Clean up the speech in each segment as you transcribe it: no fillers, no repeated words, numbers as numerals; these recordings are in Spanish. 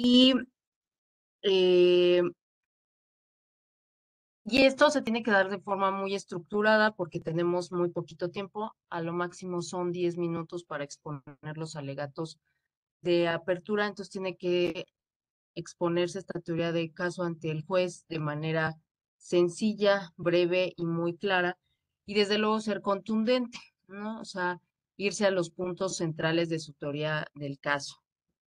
Y, eh, y esto se tiene que dar de forma muy estructurada porque tenemos muy poquito tiempo. A lo máximo son 10 minutos para exponer los alegatos de apertura. Entonces tiene que exponerse esta teoría de caso ante el juez de manera sencilla, breve y muy clara, y desde luego ser contundente, ¿no? O sea, irse a los puntos centrales de su teoría del caso.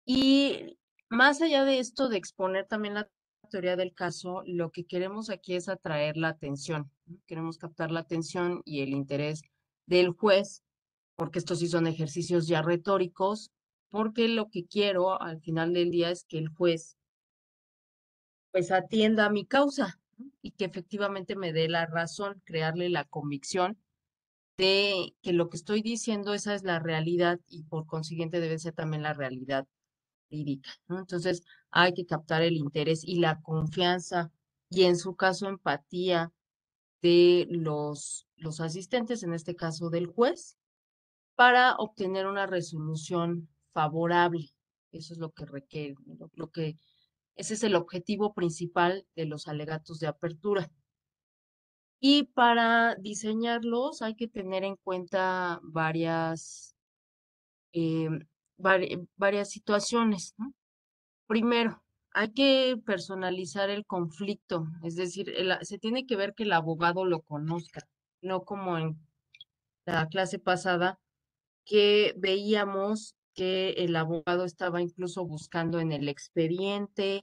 Y más allá de esto de exponer también la teoría del caso, lo que queremos aquí es atraer la atención, ¿no? Queremos captar la atención y el interés del juez, porque estos sí son ejercicios ya retóricos, porque lo que quiero al final del día es que el juez pues atienda a mi causa, ¿no? Y que efectivamente me dé la razón, crearle la convicción de que lo que estoy diciendo, esa es la realidad y por consiguiente debe ser también la realidad lírica, ¿no? Entonces hay que captar el interés y la confianza y en su caso empatía de los asistentes, en este caso del juez, para obtener una resolución favorable. Eso es lo que requiere, lo que ese es el objetivo principal de los alegatos de apertura. Y para diseñarlos hay que tener en cuenta eh, varias situaciones, ¿no? Primero, hay que personalizar el conflicto, es decir, se tiene que ver que el abogado lo conozca, no como en la clase pasada que veíamos que el abogado estaba incluso buscando en el expediente,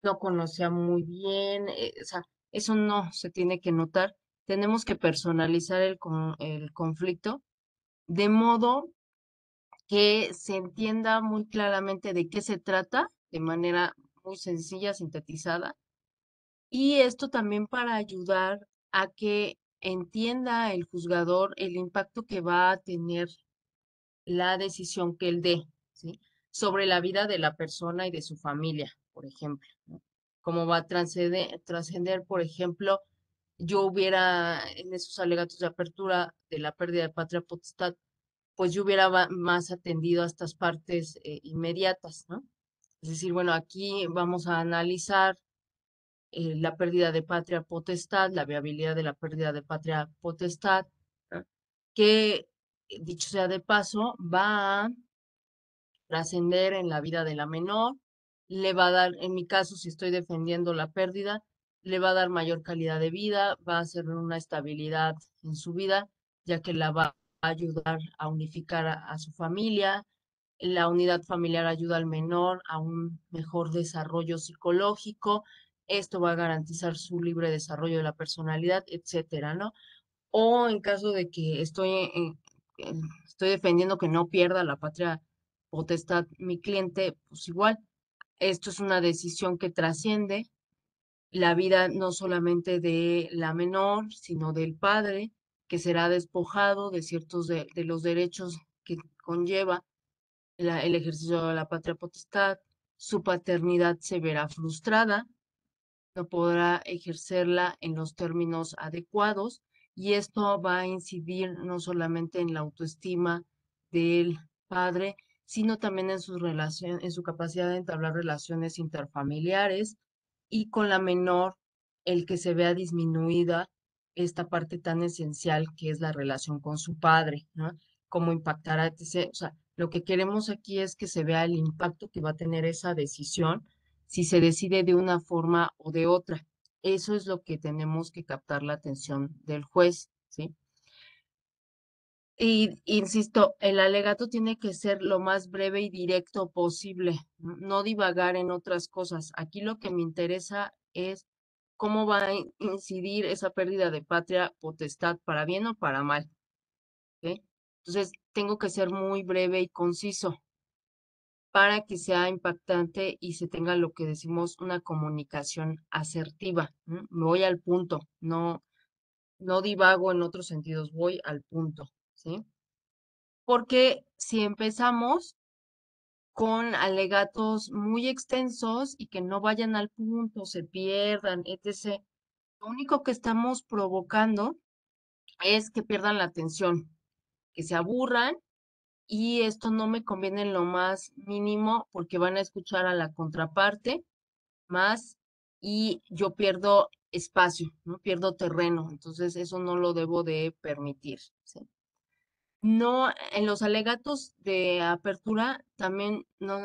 no conocía muy bien, o sea, eso no se tiene que notar. Tenemos que personalizar el conflicto de modo que se entienda muy claramente de qué se trata, de manera muy sencilla, sintetizada, y esto también para ayudar a que entienda el juzgador el impacto que va a tener la decisión que él dé, ¿sí? Sobre la vida de la persona y de su familia, por ejemplo, ¿no? Cómo va a trascender, por ejemplo, yo hubiera en esos alegatos de apertura de la pérdida de patria potestad, pues yo hubiera más atendido a estas partes inmediatas, ¿no? Es decir, bueno, aquí vamos a analizar la pérdida de patria potestad, la viabilidad de la pérdida de patria potestad, ¿no? Que, dicho sea de paso, va a trascender en la vida de la menor, le va a dar, en mi caso, si estoy defendiendo la pérdida, le va a dar mayor calidad de vida, va a hacer una estabilidad en su vida, ya que la va a ayudar a unificar a su familia. La unidad familiar ayuda al menor a un mejor desarrollo psicológico. Esto va a garantizar su libre desarrollo de la personalidad, etcétera, ¿no? O en caso de que estoy defendiendo que no pierda la patria potestad mi cliente, pues igual, esto es una decisión que trasciende la vida no solamente de la menor, sino del padre, que será despojado de ciertos de los derechos que conlleva el ejercicio de la patria potestad, su paternidad se verá frustrada, no podrá ejercerla en los términos adecuados y esto va a incidir no solamente en la autoestima del padre, sino también en su relación, en su capacidad de entablar relaciones interfamiliares y con la menor, el que se vea disminuida esta parte tan esencial que es la relación con su padre, ¿no? Cómo impactará, etc. O sea, lo que queremos aquí es que se vea el impacto que va a tener esa decisión si se decide de una forma o de otra. Eso es lo que tenemos que captar la atención del juez, ¿sí? Y insisto, el alegato tiene que ser lo más breve y directo posible, no divagar en otras cosas. Aquí lo que me interesa es cómo va a incidir esa pérdida de patria potestad, para bien o para mal, ¿ok? Entonces, tengo que ser muy breve y conciso para que sea impactante y se tenga lo que decimos una comunicación asertiva. ¿No? Me voy al punto, no divago en otros sentidos, voy al punto, ¿sí? Porque si empezamos con alegatos muy extensos y que no vayan al punto, se pierdan, etc., lo único que estamos provocando es que pierdan la atención, que se aburran y esto no me conviene en lo más mínimo porque van a escuchar a la contraparte más y yo pierdo espacio, ¿no? Pierdo terreno, entonces eso no lo debo de permitir, ¿sí? No, en los alegatos de apertura también no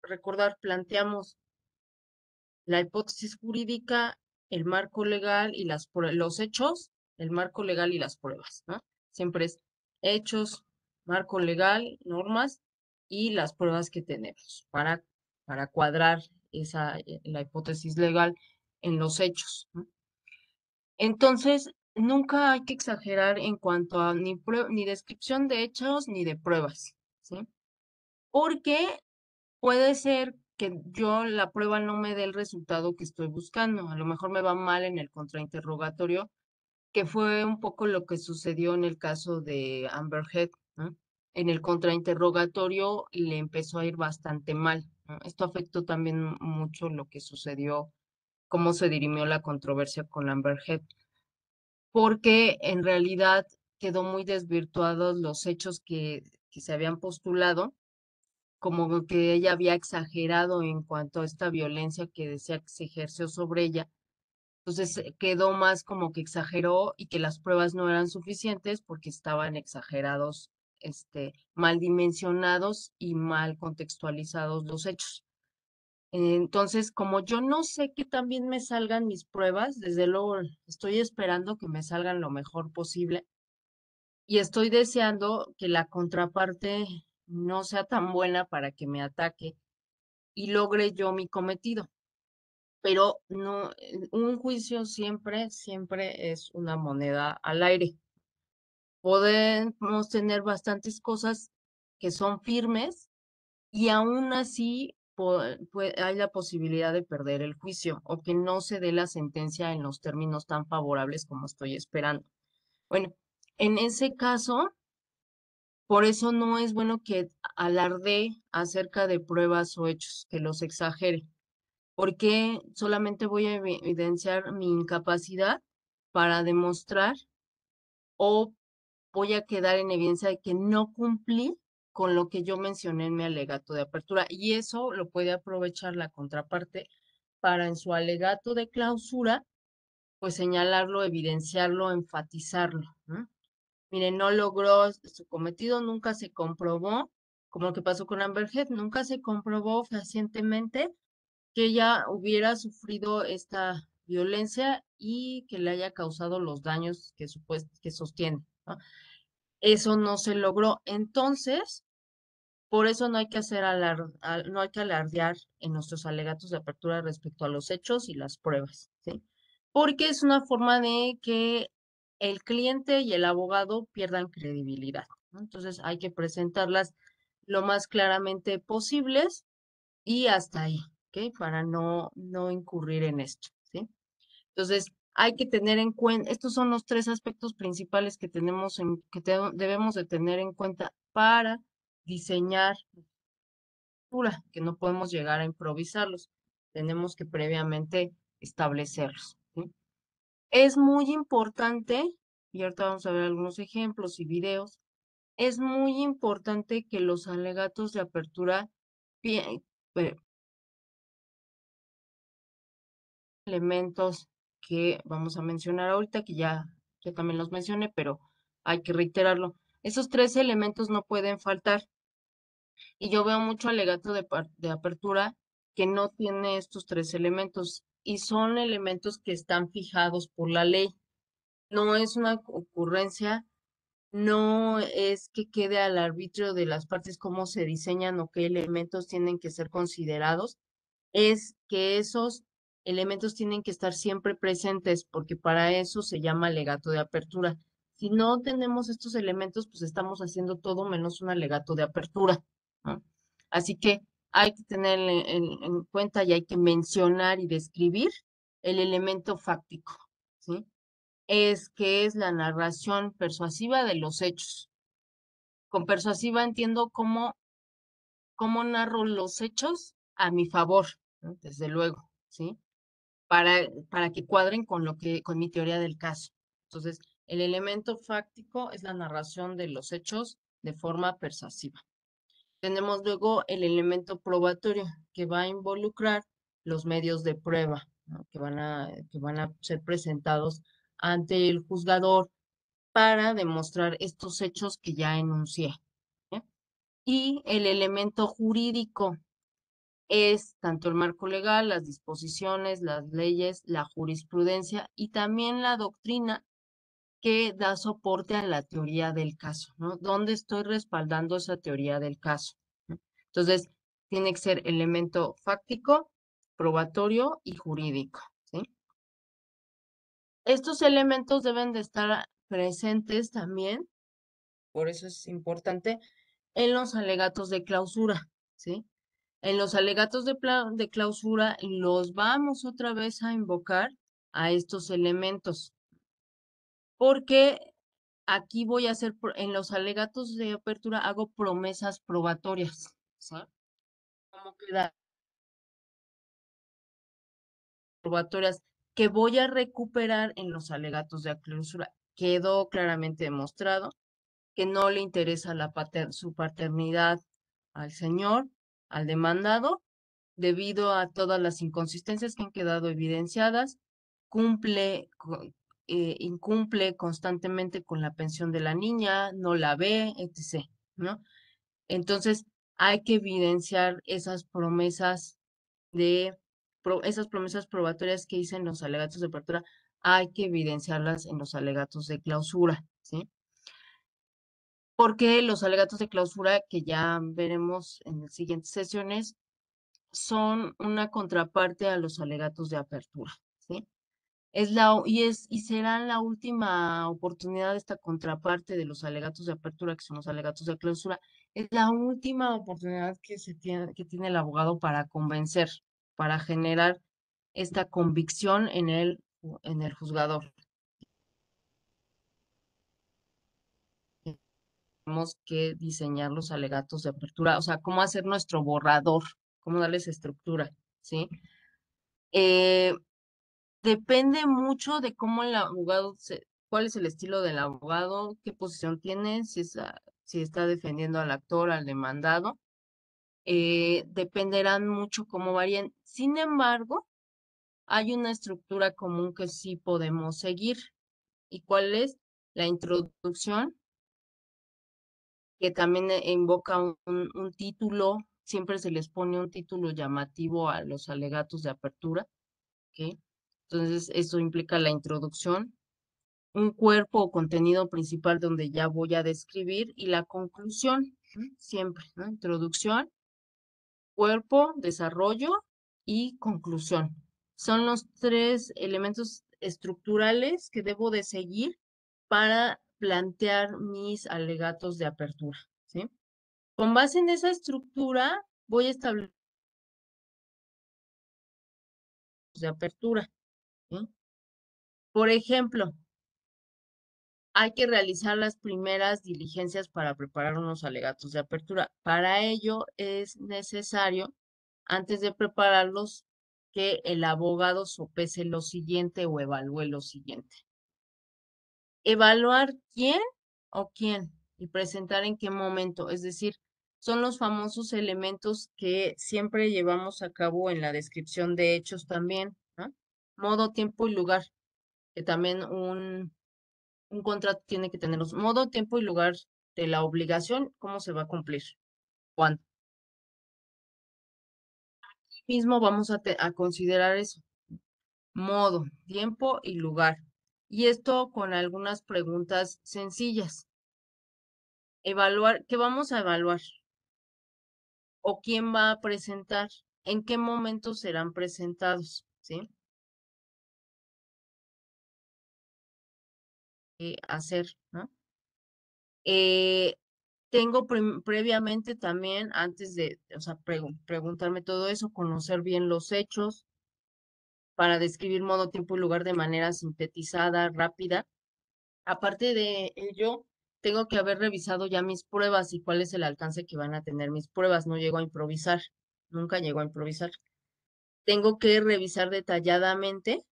recordar, planteamos la hipótesis jurídica, el marco legal y los hechos, el marco legal y las pruebas, ¿no? Siempre es hechos, marco legal, normas y las pruebas que tenemos para cuadrar la hipótesis legal en los hechos, ¿no? Entonces, nunca hay que exagerar en cuanto a ni descripción de hechos ni de pruebas, ¿sí? Porque puede ser que yo la prueba no me dé el resultado que estoy buscando. A lo mejor me va mal en el contrainterrogatorio, que fue un poco lo que sucedió en el caso de Amber Heard, ¿no? En el contrainterrogatorio le empezó a ir bastante mal, ¿no? Esto afectó también mucho lo que sucedió, cómo se dirimió la controversia con Amber Heard, porque en realidad quedó muy desvirtuados los hechos que se habían postulado como que ella había exagerado en cuanto a esta violencia que decía que se ejerció sobre ella. Entonces quedó más como que exageró y que las pruebas no eran suficientes porque estaban exagerados, mal dimensionados y mal contextualizados los hechos. Entonces, como yo no sé que también me salgan mis pruebas, desde luego estoy esperando que me salgan lo mejor posible y estoy deseando que la contraparte no sea tan buena para que me ataque y logre yo mi cometido. Pero no, un juicio siempre, siempre es una moneda al aire. Podemos tener bastantes cosas que son firmes y aún así hay la posibilidad de perder el juicio o que no se dé la sentencia en los términos tan favorables como estoy esperando. Bueno, en ese caso, por eso no es bueno que alardee acerca de pruebas o hechos, que los exagere porque solamente voy a evidenciar mi incapacidad para demostrar o voy a quedar en evidencia de que no cumplí con lo que yo mencioné en mi alegato de apertura. Y eso lo puede aprovechar la contraparte para en su alegato de clausura, pues señalarlo, evidenciarlo, enfatizarlo, ¿no? Miren, no logró su cometido, nunca se comprobó, como lo que pasó con Amber Heard, nunca se comprobó fehacientemente que ella hubiera sufrido esta violencia y que le haya causado los daños que sostiene, ¿no? Eso no se logró. Entonces, por eso no hay que no hay que alardear en nuestros alegatos de apertura respecto a los hechos y las pruebas, ¿sí? Porque es una forma de que el cliente y el abogado pierdan credibilidad, ¿no? Entonces, hay que presentarlas lo más claramente posibles y hasta ahí, ¿ok? Para no incurrir en esto, ¿sí? Entonces, hay que tener en cuenta, estos son los tres aspectos principales que debemos de tener en cuenta para diseñar que no podemos llegar a improvisarlos, tenemos que previamente establecerlos, ¿sí? Es muy importante, y ahorita vamos a ver algunos ejemplos y videos, es muy importante que los alegatos de apertura pi- elementos que vamos a mencionar ahorita, que ya también los mencioné, pero hay que reiterarlo. Esos tres elementos no pueden faltar. Y yo veo mucho alegato de apertura que no tiene estos tres elementos y son elementos que están fijados por la ley. No es una ocurrencia, no es que quede al arbitrio de las partes cómo se diseñan o qué elementos tienen que ser considerados, es que esos elementos tienen que estar siempre presentes, porque para eso se llama alegato de apertura. Si no tenemos estos elementos, pues estamos haciendo todo menos un alegato de apertura, ¿no? Así que hay que tener en cuenta y hay que mencionar y describir el elemento fáctico, ¿sí? Es que es la narración persuasiva de los hechos. Con persuasiva entiendo cómo narro los hechos a mi favor, ¿no? Desde luego, ¿sí? Para que cuadren con mi teoría del caso. Entonces, el elemento fáctico es la narración de los hechos de forma persuasiva. Tenemos luego el elemento probatorio que va a involucrar los medios de prueba, ¿no? Que van a ser presentados ante el juzgador para demostrar estos hechos que ya enuncié. ¿Eh? Y el elemento jurídico es tanto el marco legal, las disposiciones, las leyes, la jurisprudencia y también la doctrina que da soporte a la teoría del caso, ¿no? ¿Dónde estoy respaldando esa teoría del caso? ¿No? Entonces, tiene que ser elemento fáctico, probatorio y jurídico, ¿sí? Estos elementos deben de estar presentes también, por eso es importante, en los alegatos de clausura, ¿sí? En los alegatos de clausura los vamos otra vez a invocar a estos elementos, porque aquí voy a hacer, en los alegatos de apertura hago promesas probatorias, ¿sí? ¿Cómo queda? Probatorias que voy a recuperar en los alegatos de clausura. Quedó claramente demostrado que no le interesa su paternidad al señor, al demandado, debido a todas las inconsistencias que han quedado evidenciadas, incumple constantemente con la pensión de la niña, no la ve, etc., ¿no? Entonces, hay que evidenciar esas promesas probatorias que hice en los alegatos de apertura, hay que evidenciarlas en los alegatos de clausura, ¿sí? Porque los alegatos de clausura, que ya veremos en las siguientes sesiones, son una contraparte a los alegatos de apertura, ¿sí? Y será la última oportunidad de esta contraparte de los alegatos de apertura, que son los alegatos de clausura, es la última oportunidad que tiene el abogado para convencer, para generar esta convicción en el juzgador. Tenemos que diseñar los alegatos de apertura, o sea, cómo hacer nuestro borrador, cómo darles estructura, ¿sí? Eh, Depende mucho de cómo el abogado cuál es el estilo del abogado, qué posición tiene, si está defendiendo al actor, al demandado. Dependerán mucho cómo varíen. Sin embargo, hay una estructura común que sí podemos seguir. ¿Y cuál es? La introducción, que también invoca un título, siempre se les pone un título llamativo a los alegatos de apertura, ¿ok? Entonces, eso implica la introducción, un cuerpo o contenido principal donde ya voy a describir y la conclusión, ¿no? Siempre, ¿no? Introducción, cuerpo, desarrollo y conclusión. Son los tres elementos estructurales que debo de seguir para plantear mis alegatos de apertura, ¿sí? Con base en esa estructura voy a establecer de apertura, ¿sí? Por ejemplo, hay que realizar las primeras diligencias para preparar unos alegatos de apertura. Para ello es necesario, antes de prepararlos, que el abogado sopese lo siguiente o evalúe lo siguiente. Evaluar quién o quién y presentar en qué momento. Es decir, son los famosos elementos que siempre llevamos a cabo en la descripción de hechos también, ¿no? Modo, tiempo y lugar, que también un contrato tiene que tener los modo, tiempo y lugar de la obligación, cómo se va a cumplir, cuándo. Mismo vamos a considerar eso, modo, tiempo y lugar. Y esto con algunas preguntas sencillas. Evaluar, ¿qué vamos a evaluar? ¿O quién va a presentar? ¿En qué momento serán presentados? ¿Sí? Hacer, ¿no? Eh, Tengo previamente también, antes de, o sea, preguntarme todo eso, conocer bien los hechos para describir modo, tiempo y lugar de manera sintetizada, rápida. Aparte de ello, tengo que haber revisado ya mis pruebas y cuál es el alcance que van a tener mis pruebas. No llego a improvisar, nunca llego a improvisar. Tengo que revisar detalladamente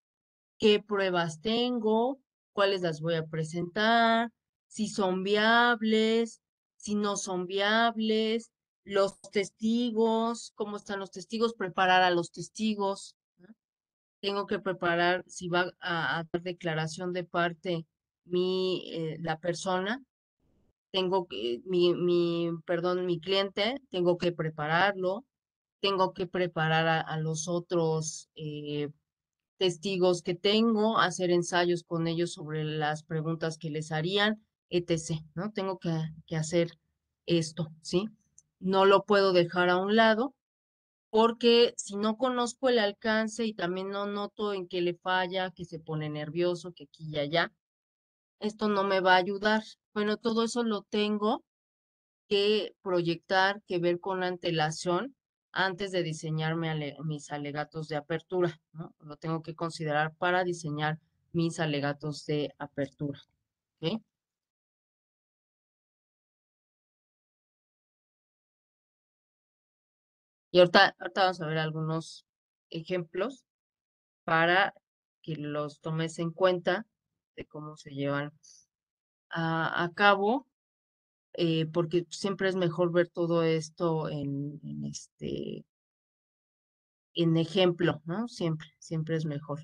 qué pruebas tengo, cuáles las voy a presentar, si son viables, si no son viables, los testigos, cómo están los testigos, preparar a los testigos, ¿no? Tengo que preparar si va a dar declaración de parte la persona, tengo que, perdón, mi cliente, tengo que prepararlo, tengo que preparar a los otros testigos que tengo, hacer ensayos con ellos sobre las preguntas que les harían, etc., ¿no? Tengo que hacer esto, ¿sí? No lo puedo dejar a un lado porque si no conozco el alcance y también no noto en qué le falla, que se pone nervioso, que aquí y allá, esto no me va a ayudar. Bueno, todo eso lo tengo que proyectar, que ver con antelación antes de diseñarme mis alegatos de apertura, ¿no? Lo tengo que considerar para diseñar mis alegatos de apertura, ¿ok? Y ahorita vamos a ver algunos ejemplos para que los tomes en cuenta de cómo se llevan a cabo, porque siempre es mejor ver todo esto en ejemplo, ¿no? Siempre, siempre es mejor.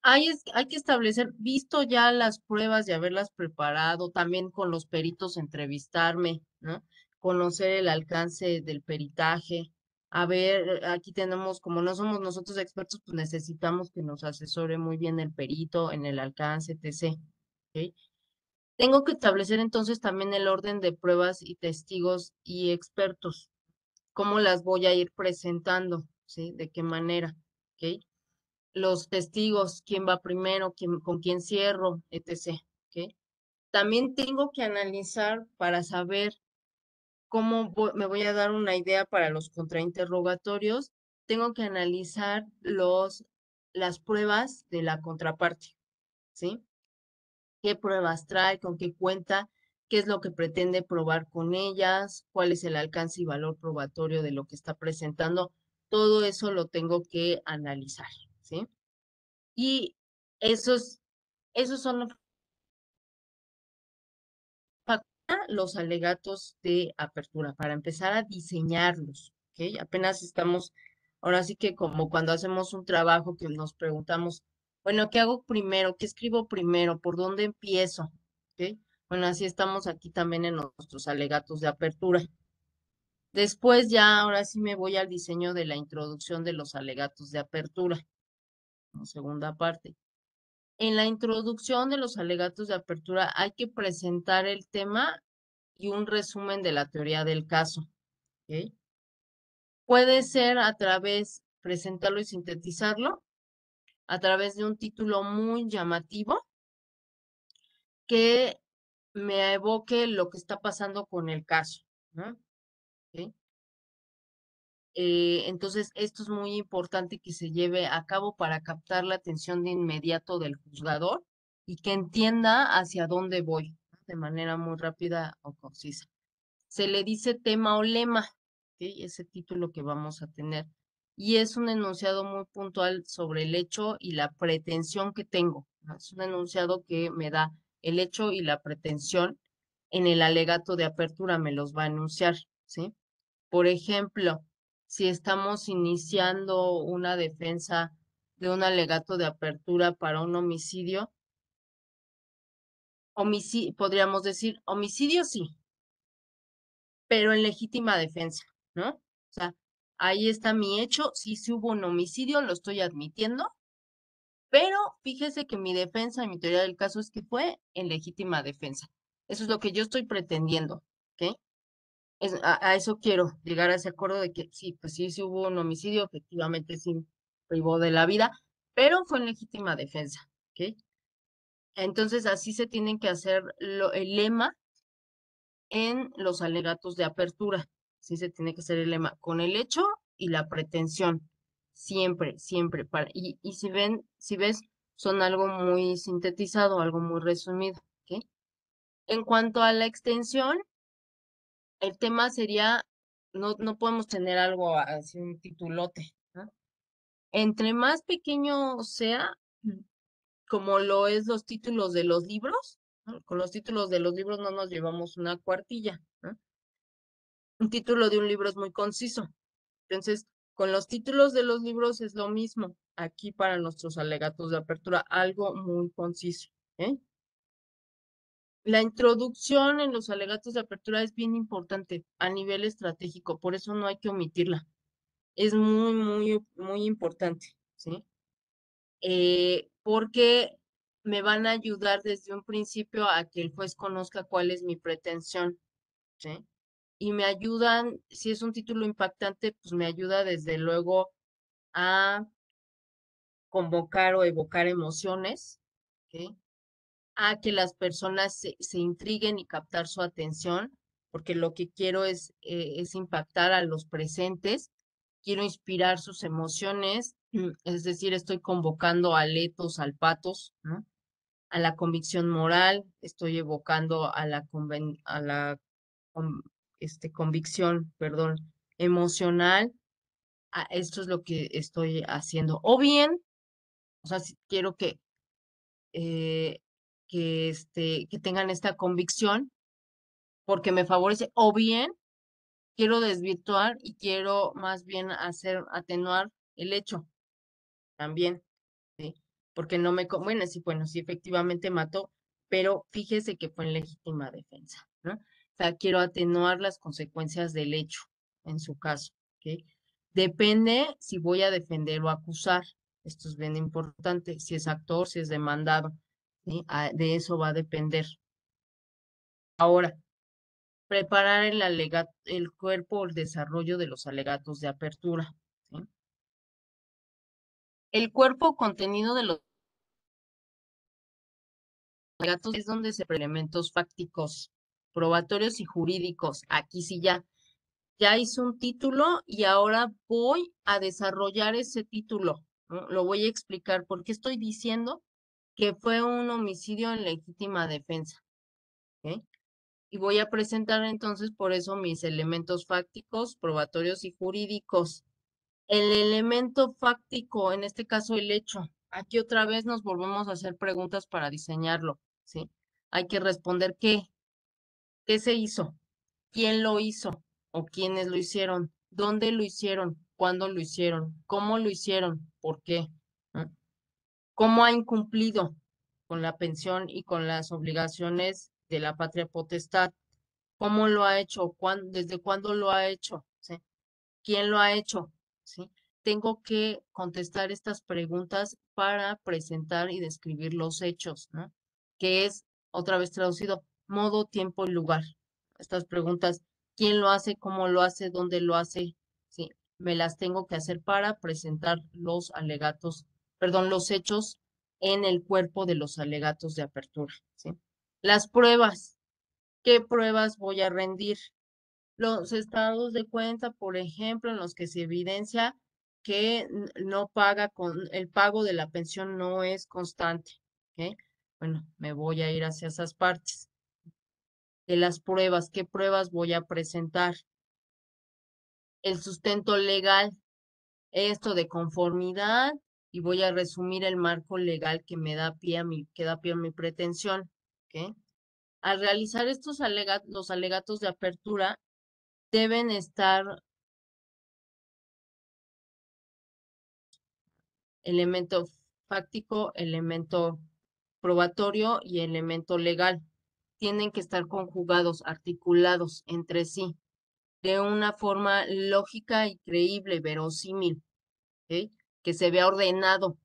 Hay que establecer, visto ya las pruebas y haberlas preparado, también con los peritos entrevistarme, ¿no? Conocer el alcance del peritaje. A ver, aquí tenemos, como no somos nosotros expertos, pues necesitamos que nos asesore muy bien el perito en el alcance, etc. ¿Ok? Tengo que establecer entonces también el orden de pruebas y testigos y expertos. ¿Cómo las voy a ir presentando? ¿Sí? ¿De qué manera? ¿Ok? Los testigos, quién va primero, con quién cierro, etc. ¿Ok? También tengo que analizar para saber me voy a dar una idea para los contrainterrogatorios. Tengo que analizar las pruebas de la contraparte, ¿sí? ¿Qué pruebas trae, con qué cuenta, qué es lo que pretende probar con ellas, cuál es el alcance y valor probatorio de lo que está presentando? Todo eso lo tengo que analizar, ¿sí? Y esos, esos son los alegatos de apertura para empezar a diseñarlos, ¿ok? Apenas estamos, ahora sí que como cuando hacemos un trabajo que nos preguntamos, bueno, ¿qué hago primero? ¿Qué escribo primero? ¿Por dónde empiezo? ¿Ok? Bueno, así estamos aquí también en nuestros alegatos de apertura. Después ya, ahora sí me voy al diseño de la introducción de los alegatos de apertura, como segunda parte. En la introducción de los alegatos de apertura hay que presentar el tema y un resumen de la teoría del caso. ¿Ok? Puede ser presentarlo y sintetizarlo, a través de un título muy llamativo que me evoque lo que está pasando con el caso, ¿no? ¿Ok? Entonces, esto es muy importante que se lleve a cabo para captar la atención de inmediato del juzgador y que entienda hacia dónde voy, ¿no? De manera muy rápida o concisa. Se le dice tema o lema, ¿ok? Ese título que vamos a tener. Y es un enunciado muy puntual sobre el hecho y la pretensión que tengo, ¿no? Es un enunciado que me da el hecho y la pretensión en el alegato de apertura, me los va a enunciar, ¿sí? Por ejemplo, si estamos iniciando una defensa de un alegato de apertura para un homicidio, podríamos decir homicidio sí, pero en legítima defensa, ¿no? O sea, ahí está mi hecho, sí, sí hubo un homicidio, lo estoy admitiendo, pero fíjese que mi defensa y mi teoría del caso es que fue en legítima defensa. Eso es lo que yo estoy pretendiendo, ¿ok? A eso quiero, llegar a ese acuerdo de que sí, pues sí, sí hubo un homicidio, efectivamente sí privó de la vida, pero fue en legítima defensa, ¿ok? Entonces así se tienen que hacer el lema en los alegatos de apertura. Sí se tiene que hacer el lema con el hecho y la pretensión. Siempre, siempre. Y si ves, son algo muy sintetizado, algo muy resumido. ¿Ok? En cuanto a la extensión, el tema sería, no podemos tener algo así, un titulote, ¿no? Entre más pequeño sea, como lo es los títulos de los libros, ¿no? Con los títulos de los libros no nos llevamos una cuartilla, ¿no? Un título de un libro es muy conciso. Entonces, con los títulos de los libros es lo mismo. Aquí para nuestros alegatos de apertura, algo muy conciso, ¿eh? La introducción en los alegatos de apertura es bien importante a nivel estratégico, por eso no hay que omitirla. Es muy, muy, muy importante, ¿sí? Porque me van a ayudar desde un principio a que el juez conozca cuál es mi pretensión, ¿sí? Y me ayudan, si es un título impactante, pues me ayuda desde luego a convocar o evocar emociones, ¿ok? A que las personas se intriguen y captar su atención, porque lo que quiero es impactar a los presentes, quiero inspirar sus emociones, es decir, estoy convocando a letos, al patos, ¿no? A la convicción moral, estoy evocando a con- convicción, perdón, emocional. Esto es lo que estoy haciendo. O bien, o sea, si quiero eh, que tengan esta convicción porque me favorece, o bien quiero desvirtuar y quiero más bien hacer atenuar el hecho también, ¿sí? Porque no bueno, sí, bueno, sí, efectivamente mató, pero fíjese que fue en legítima defensa, ¿no? O sea, quiero atenuar las consecuencias del hecho, en su caso, ¿ok? Depende si voy a defender o acusar. Esto es bien importante, si es actor, si es demandado, ¿sí? De eso va a depender. Ahora, preparar el cuerpo o el desarrollo de los alegatos de apertura, ¿sí? El cuerpo contenido de los alegatos es donde se elementos fácticos, probatorios y jurídicos. Aquí sí ya hice un título y ahora voy a desarrollar ese título, ¿no? Lo voy a explicar porque estoy diciendo que fue un homicidio en legítima defensa, ¿ok? Y voy a presentar entonces por eso mis elementos fácticos, probatorios y jurídicos. El elemento fáctico, en este caso el hecho. Aquí otra vez nos volvemos a hacer preguntas para diseñarlo, ¿sí? Hay que responder qué se hizo, quién lo hizo o quiénes lo hicieron, dónde lo hicieron, cuándo lo hicieron, cómo lo hicieron, por qué, ¿no? Cómo ha incumplido con la pensión y con las obligaciones de la patria potestad, cómo lo ha hecho, desde cuándo lo ha hecho, ¿sí? ¿Quién lo ha hecho? ¿Sí? Tengo que contestar estas preguntas para presentar y describir los hechos, ¿no? Que es, otra vez traducido, modo, tiempo y lugar. Estas preguntas, ¿quién lo hace? ¿Cómo lo hace? ¿Dónde lo hace? Sí, me las tengo que hacer para presentar los alegatos, perdón, los hechos en el cuerpo de los alegatos de apertura, ¿sí? Las pruebas, ¿qué pruebas voy a rendir? Los estados de cuenta, por ejemplo, en los que se evidencia que no paga el pago de la pensión no es constante, ¿ok? Bueno, me voy a ir hacia esas partes. De las pruebas, ¿qué pruebas voy a presentar? El sustento legal, esto de conformidad, y voy a resumir el marco legal que me da pie a que da pie a mi pretensión, ¿ok? Al realizar los alegatos de apertura, deben estar elemento fáctico, elemento probatorio y elemento legal. Tienen que estar conjugados, articulados entre sí, de una forma lógica y creíble, verosímil, ¿ok? Que se vea ordenado.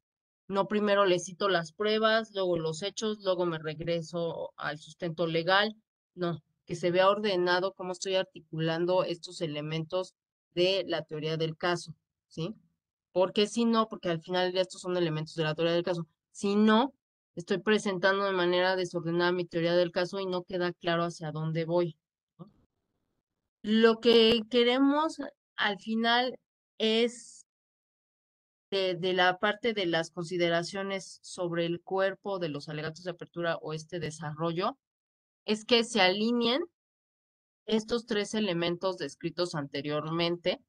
No primero le cito las pruebas, luego los hechos, luego me regreso al sustento legal. No, que se vea ordenado cómo estoy articulando estos elementos de la teoría del caso, ¿sí? Porque si no, porque al final estos son elementos de la teoría del caso. Si no, estoy presentando de manera desordenada mi teoría del caso y no queda claro hacia dónde voy, ¿no? Lo que queremos al final es de la parte de las consideraciones sobre el cuerpo de los alegatos de apertura o este desarrollo, es que se alineen estos tres elementos descritos anteriormente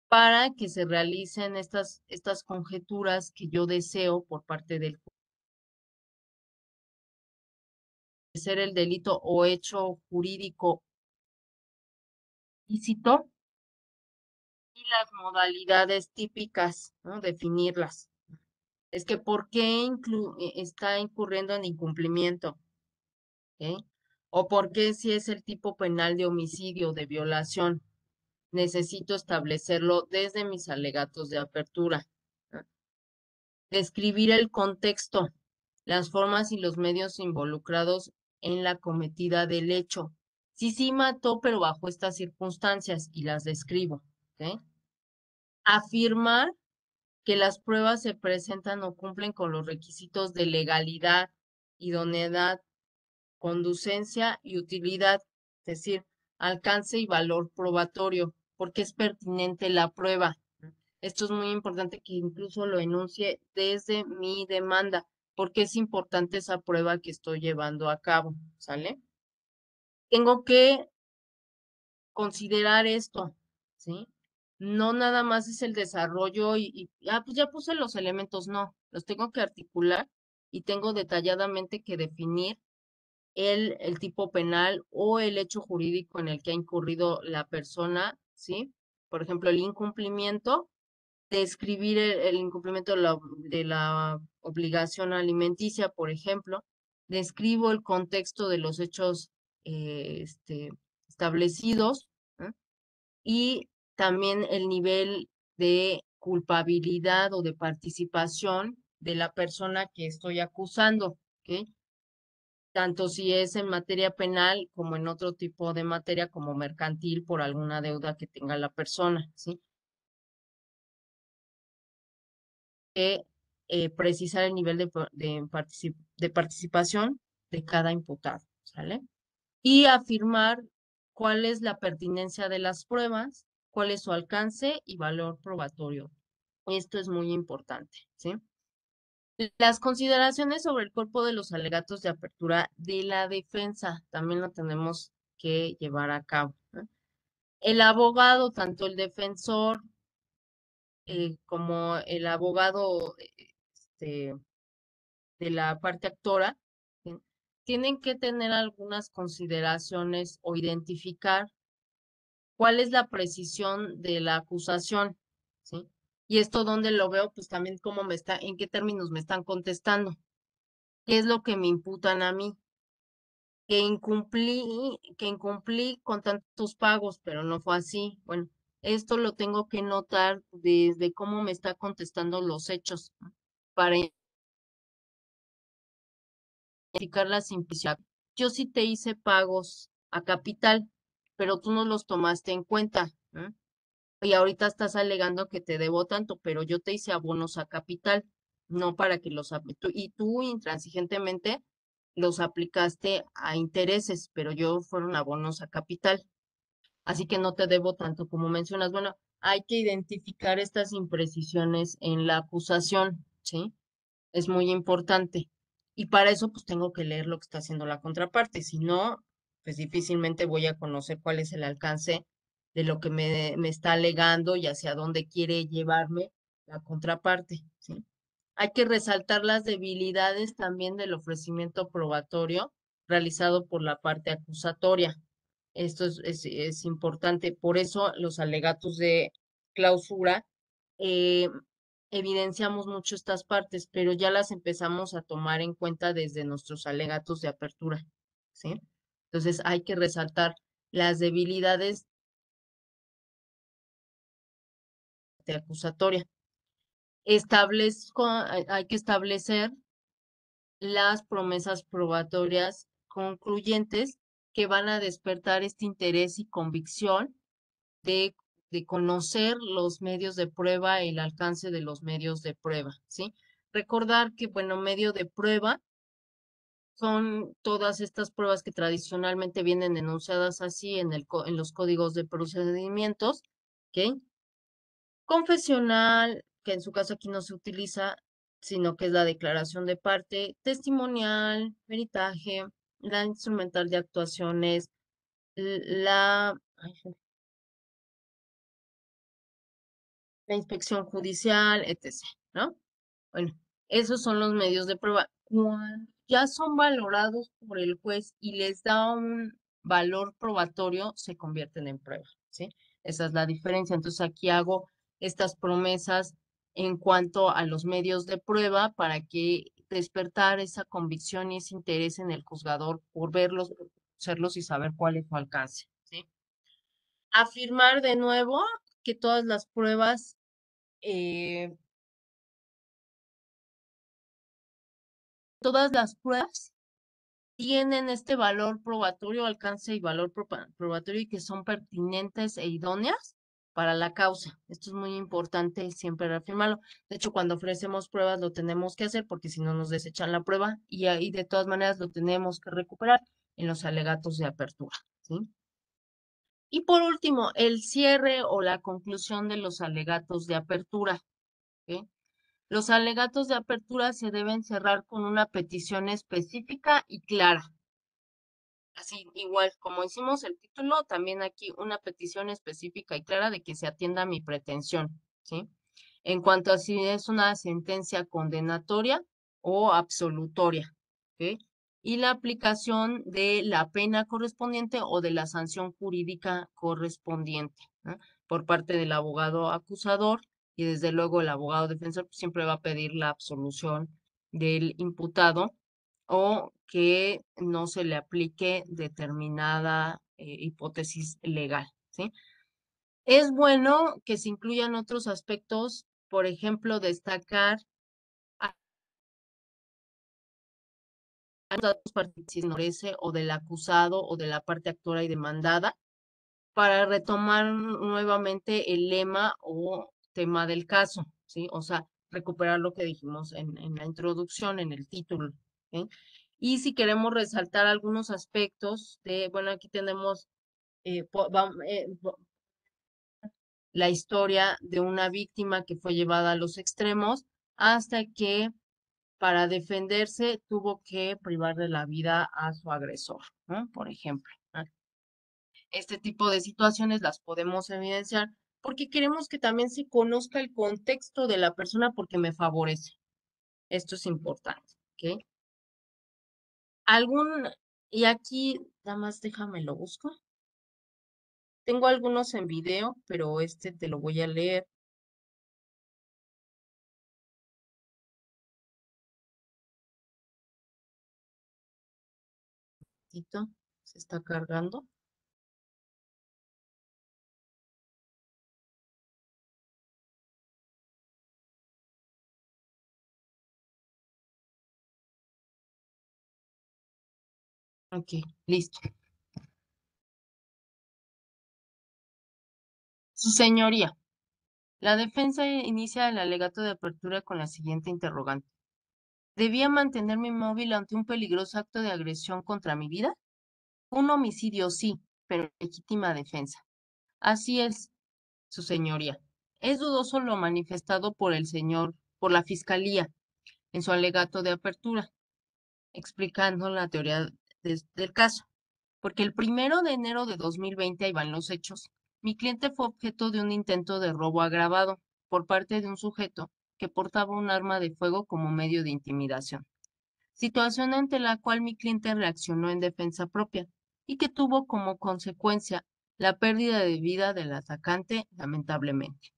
para que se realicen estas conjeturas que yo deseo por parte del ser el delito o hecho jurídico ilícito y las modalidades típicas, ¿no? Definirlas. Es que ¿por qué está incurriendo en incumplimiento? ¿Ok? O por qué si es el tipo penal de homicidio, de violación, necesito establecerlo desde mis alegatos de apertura. ¿No? Describir el contexto, las formas y los medios involucrados en la cometida del hecho. Sí, sí mató, pero bajo estas circunstancias y las describo. ¿Ok? Afirmar que las pruebas se presentan o cumplen con los requisitos de legalidad, idoneidad, conducencia y utilidad, es decir, alcance y valor probatorio, porque es pertinente la prueba. Esto es muy importante que incluso lo enuncie desde mi demanda, porque es importante esa prueba que estoy llevando a cabo, ¿sale? Tengo que considerar esto, ¿sí? No nada más es el desarrollo pues ya puse los elementos, no, los tengo que articular y tengo detalladamente que definir el tipo penal o el hecho jurídico en el que ha incurrido la persona, ¿sí? Por ejemplo, el incumplimiento, describir el incumplimiento de la obligación alimenticia, por ejemplo, describo el contexto de los hechos establecidos, ¿no? Y también el nivel de culpabilidad o de participación de la persona que estoy acusando, ¿ok? Tanto si es en materia penal como en otro tipo de materia como mercantil por alguna deuda que tenga la persona, ¿sí? Que precisar el nivel de participación de cada imputado, ¿sale? Y afirmar cuál es la pertinencia de las pruebas, cuál es su alcance y valor probatorio. Esto es muy importante, ¿sí? Las consideraciones sobre el cuerpo de los alegatos de apertura de la defensa también lo tenemos que llevar a cabo, ¿no? El abogado, tanto el defensor como el abogado de la parte actora, ¿sí? Tienen que tener algunas consideraciones o identificar cuál es la precisión de la acusación, ¿sí? Y esto donde lo veo, pues también cómo en qué términos me están contestando, qué es lo que me imputan a mí, que incumplí con tantos pagos, pero no fue así. Bueno, esto lo tengo que notar desde cómo me está contestando los hechos, ¿no? Para identificar la simplicidad. Yo sí te hice pagos a capital, pero tú no los tomaste en cuenta, ¿no? Y ahorita estás alegando que te debo tanto, pero yo te hice abonos a capital, no para que y tú intransigentemente los aplicaste a intereses, pero yo fueron abonos a capital. Así que no te debo tanto como mencionas. Bueno, hay que identificar estas imprecisiones en la acusación, ¿sí? Es muy importante. Y para eso, pues tengo que leer lo que está haciendo la contraparte. Si no, pues difícilmente voy a conocer cuál es el alcance de lo que me está alegando y hacia dónde quiere llevarme la contraparte, ¿sí? Hay que resaltar las debilidades también del ofrecimiento probatorio realizado por la parte acusatoria. Esto es importante. Por eso los alegatos de clausura eh, evidenciamos mucho estas partes, pero ya las empezamos a tomar en cuenta desde nuestros alegatos de apertura, ¿sí? Entonces hay que resaltar las debilidades de acusatoria. Hay que establecer las promesas probatorias concluyentes que van a despertar este interés y convicción de, de conocer los medios de prueba, el alcance de los medios de prueba, ¿sí? Recordar que, bueno, medio de prueba son todas estas pruebas que tradicionalmente vienen enunciadas así en los códigos de procedimientos, ¿ok? Confesional, que en su caso aquí no se utiliza, sino que es la declaración de parte, testimonial, peritaje, la instrumental de actuaciones, la inspección judicial, etc., ¿no? Bueno, esos son los medios de prueba. ya son valorados por el juez y les da un valor probatorio, se convierten en prueba, ¿sí? Esa es la diferencia. Entonces aquí hago estas promesas en cuanto a los medios de prueba para que despertar esa convicción y ese interés en el juzgador por verlos, por conocerlos y saber cuál es su alcance, ¿sí? Afirmar de nuevo que eh, todas las pruebas tienen este valor probatorio, alcance y valor probatorio y que son pertinentes e idóneas para la causa. Esto es muy importante siempre reafirmarlo. De hecho, cuando ofrecemos pruebas lo tenemos que hacer porque si no nos desechan la prueba y ahí de todas maneras lo tenemos que recuperar en los alegatos de apertura, ¿sí? Y por último, el cierre o la conclusión de los alegatos de apertura, ¿sí? Los alegatos de apertura se deben cerrar con una petición específica y clara. Así, igual como hicimos el título, también aquí una petición específica y clara de que se atienda a mi pretensión, ¿sí? En cuanto a si es una sentencia condenatoria o absolutoria, ¿ok? Y la aplicación de la pena correspondiente o de la sanción jurídica correspondiente, ¿no? Por parte del abogado acusador y desde luego el abogado defensor siempre va a pedir la absolución del imputado o que no se le aplique determinada hipótesis legal, ¿sí? Es bueno que se incluyan otros aspectos, por ejemplo, destacar a los datos particulares o del acusado o de la parte actora y demandada para retomar nuevamente el lema o tema del caso, ¿sí? O sea, recuperar lo que dijimos en la introducción, en el título, ¿sí? Y si queremos resaltar algunos aspectos de, bueno, aquí tenemos la historia de una víctima que fue llevada a los extremos hasta que para defenderse tuvo que privar de la vida a su agresor, ¿no? Por ejemplo, ¿no? Este tipo de situaciones las podemos evidenciar porque queremos que también se conozca el contexto de la persona porque me favorece. Esto es importante, ¿ok? Algún, y aquí, nada más déjame lo busco. Tengo algunos en video, pero este te lo voy a leer. Tito, se está cargando. Ok, listo. Su señoría, la defensa inicia el alegato de apertura con la siguiente interrogante. ¿Debía mantenerme inmóvil ante un peligroso acto de agresión contra mi vida? Un homicidio sí, pero legítima defensa. Así es, su señoría. Es dudoso lo manifestado por el señor, por la fiscalía, en su alegato de apertura, explicando la teoría del caso. Porque el 1 de enero de 2020, ahí van los hechos, mi cliente fue objeto de un intento de robo agravado por parte de un sujeto que portaba un arma de fuego como medio de intimidación, situación ante la cual mi cliente reaccionó en defensa propia y que tuvo como consecuencia la pérdida de vida del atacante, lamentablemente.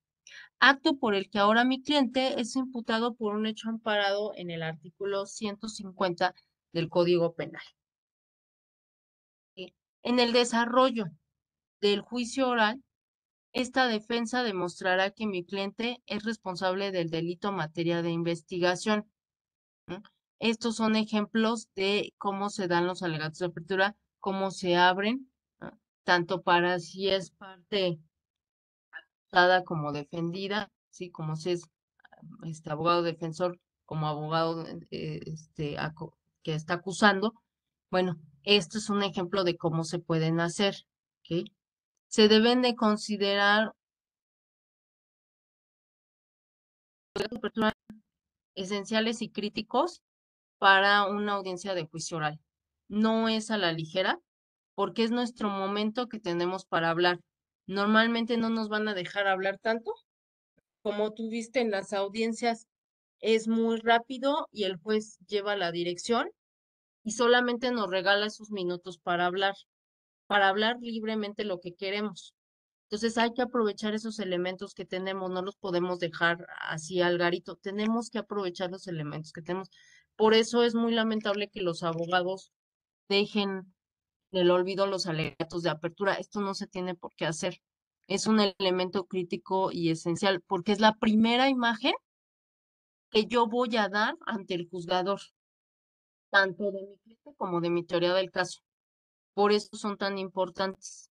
Acto por el que ahora mi cliente es imputado por un hecho amparado en el artículo 150 del Código Penal. En el desarrollo del juicio oral, esta defensa demostrará que mi cliente es responsable del delito en materia de investigación, ¿no? Estos son ejemplos de cómo se dan los alegatos de apertura, cómo se abren, ¿no? Tanto para si es parte dada como defendida, sí, como si es abogado defensor, como abogado que está acusando. Bueno, esto es un ejemplo de cómo se pueden hacer, ¿ok? Se deben de considerar esenciales y críticos para una audiencia de juicio oral. No es a la ligera, porque es nuestro momento que tenemos para hablar. Normalmente no nos van a dejar hablar tanto. Como tú viste en las audiencias, es muy rápido y el juez lleva la dirección y solamente nos regala esos minutos para hablar libremente lo que queremos. Entonces hay que aprovechar esos elementos que tenemos, no los podemos dejar así al garito, tenemos que aprovechar los elementos que tenemos. Por eso es muy lamentable que los abogados dejen del olvido los alegatos de apertura. Esto no se tiene por qué hacer. Es un elemento crítico y esencial porque es la primera imagen que yo voy a dar ante el juzgador, tanto de mi cliente como de mi teoría del caso. Por eso son tan importantes.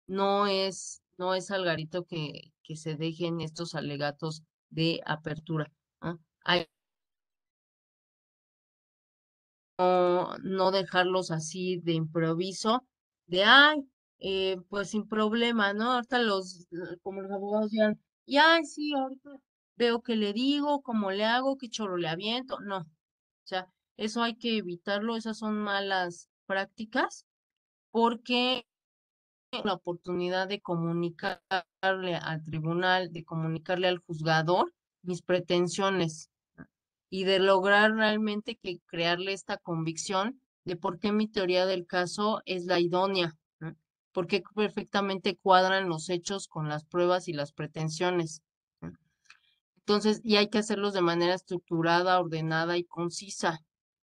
No es Algarito que se dejen estos alegatos de apertura. ¿No? Hay no dejarlos así de improviso, de ay, pues sin problema, ¿no? Ahorita como los abogados digan, y ay, sí, ahorita veo que le digo, cómo le hago, qué choro le aviento. No, o sea, eso hay que evitarlo, esas son malas prácticas, porque la oportunidad de comunicarle al tribunal, de comunicarle al juzgador mis pretensiones y de lograr realmente que crearle esta convicción de por qué mi teoría del caso es la idónea, ¿no? Porque perfectamente cuadran los hechos con las pruebas y las pretensiones, ¿no? Entonces, y hay que hacerlos de manera estructurada, ordenada y concisa.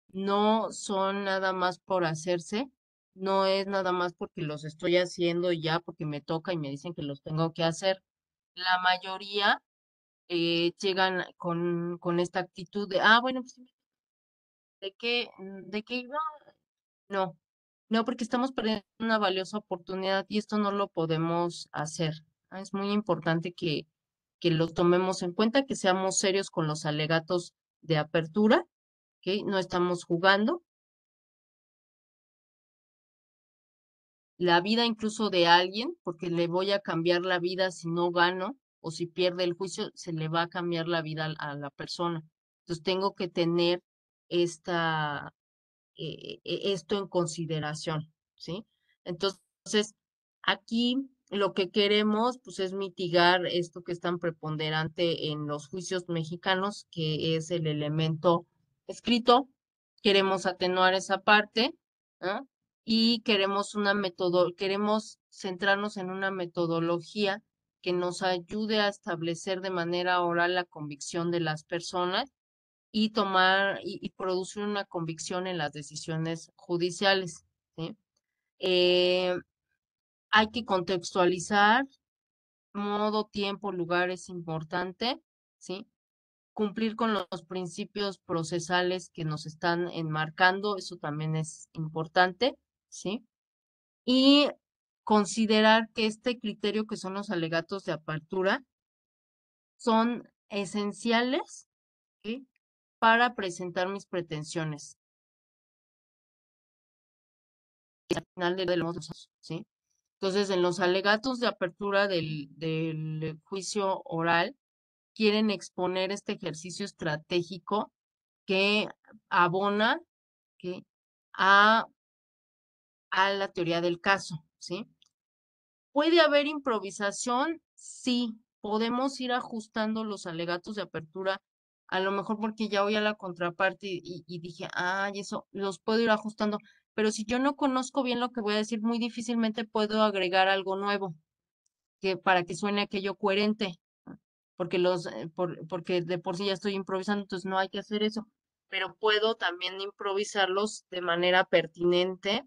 No son nada más por hacerse, no es nada más porque los estoy haciendo y ya porque me toca y me dicen que los tengo que hacer. La mayoría llegan con esta actitud de, ah, bueno, pues de qué iba? No, no, porque estamos perdiendo una valiosa oportunidad y esto no lo podemos hacer. Ah, es muy importante que lo tomemos en cuenta, que seamos serios con los alegatos de apertura, que no estamos jugando. La vida incluso de alguien, porque le voy a cambiar la vida si no gano o si pierde el juicio, se le va a cambiar la vida a la persona. Entonces tengo que tener esta esto en consideración, ¿sí? Entonces, aquí lo que queremos, pues, es mitigar esto que es tan preponderante en los juicios mexicanos, que es el elemento escrito. Queremos atenuar esa parte, ¿ah? Y queremos centrarnos en una metodología que nos ayude a establecer de manera oral la convicción de las personas y y producir una convicción en las decisiones judiciales, ¿sí? Eh, Hay que contextualizar, modo, tiempo, lugar es importante, ¿sí? Cumplir con los principios procesales que nos están enmarcando, eso también es importante, ¿sí? Y considerar que este criterio que son los alegatos de apertura son esenciales, ¿sí? Para presentar mis pretensiones. Al final del ¿sí? Entonces, en los alegatos de apertura del juicio oral, quieren exponer este ejercicio estratégico que abona ¿sí? a, a la teoría del caso, ¿sí? ¿Puede haber improvisación? Sí, podemos ir ajustando los alegatos de apertura, a lo mejor porque ya voy a la contraparte y dije, ah, y eso los puedo ir ajustando, pero si yo no conozco bien lo que voy a decir, muy difícilmente puedo agregar algo nuevo que para que suene aquello coherente, ¿no? Porque porque de por sí ya estoy improvisando, entonces no hay que hacer eso, pero puedo también improvisarlos de manera pertinente,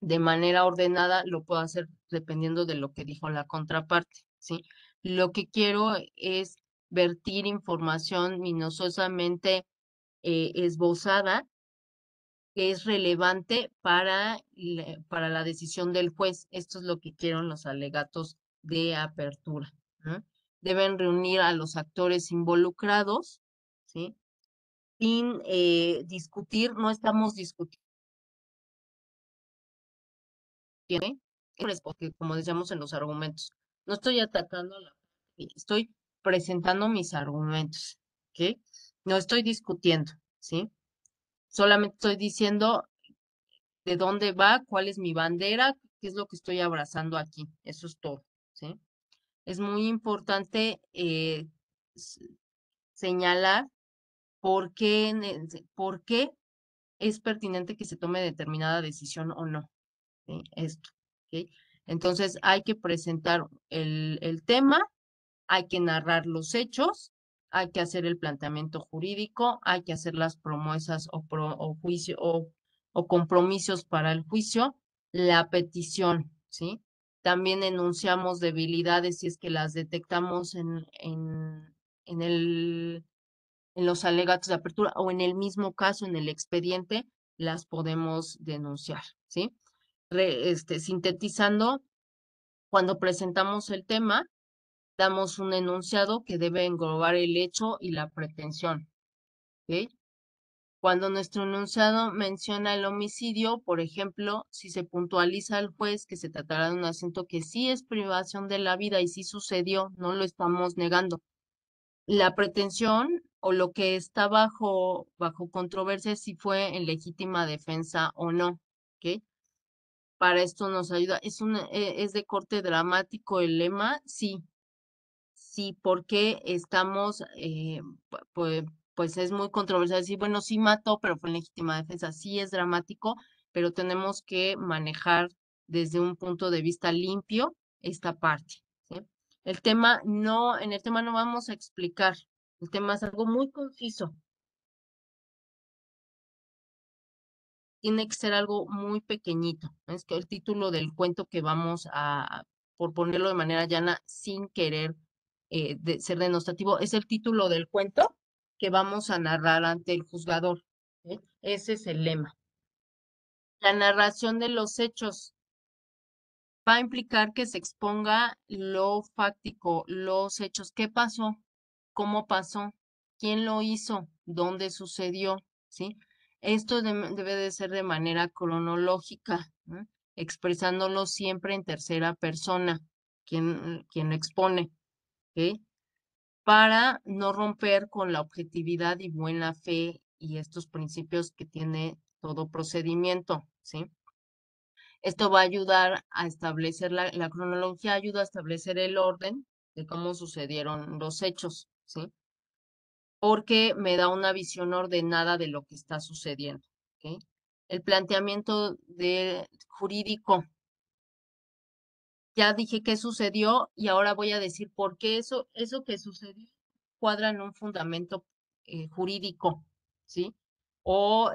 de manera ordenada, lo puedo hacer dependiendo de lo que dijo la contraparte, ¿sí? Lo que quiero es vertir información minuciosamente esbozada que es relevante para la decisión del juez. Esto es lo que quieren los alegatos de apertura, ¿no? Deben reunir a los actores involucrados, ¿sí? Sin discutir, no estamos discutiendo, ¿eh? Porque como decíamos en los argumentos, no estoy atacando a la parte, estoy presentando mis argumentos, ¿ok? No estoy discutiendo, ¿sí? Solamente estoy diciendo de dónde va, cuál es mi bandera, qué es lo que estoy abrazando aquí. Eso es todo, ¿sí? Es muy importante s- señalar por qué es pertinente que se tome determinada decisión o no. ¿Sí? Esto, ¿ok? Entonces hay que presentar el tema, hay que narrar los hechos, hay que hacer el planteamiento jurídico, hay que hacer las promesas o juicio o compromisos para el juicio, la petición, ¿sí? También enunciamos debilidades si es que las detectamos en en los alegatos de apertura o en el mismo caso, en el expediente, las podemos denunciar, ¿sí? Sintetizando, cuando presentamos el tema, damos un enunciado que debe englobar el hecho y la pretensión, ¿ok? Cuando nuestro enunciado menciona el homicidio, por ejemplo, si se puntualiza al juez que se tratará de un asunto que sí es privación de la vida y sí sucedió, no lo estamos negando. La pretensión o lo que está bajo controversia es si fue en legítima defensa o no, ¿ok? Para esto nos ayuda. Es de corte dramático el lema, sí, sí, porque estamos, pues es muy controversial decir, bueno, sí mató, pero fue en legítima defensa. Sí es dramático, pero tenemos que manejar desde un punto de vista limpio esta parte, ¿sí? En el tema no vamos a explicar, el tema es algo muy conciso. Tiene que ser algo muy pequeñito. Es que el título del cuento que vamos por ponerlo de manera llana, sin querer ser denostativo, es el título del cuento que vamos a narrar ante el juzgador. ¿Sí? Ese es el lema. La narración de los hechos va a implicar que se exponga lo fáctico, los hechos, qué pasó, cómo pasó, quién lo hizo, dónde sucedió, ¿sí? Esto debe de ser de manera cronológica, ¿no? Expresándolo siempre en tercera persona, quien lo expone, ¿ok? Para no romper con la objetividad y buena fe y estos principios que tiene todo procedimiento, ¿sí? Esto va a ayudar a establecer la cronología, ayuda a establecer el orden de cómo sucedieron los hechos, ¿sí? Porque me da una visión ordenada de lo que está sucediendo, ¿ok? El planteamiento jurídico, ya dije qué sucedió y ahora voy a decir por qué eso que sucedió cuadra en un fundamento jurídico, ¿sí? O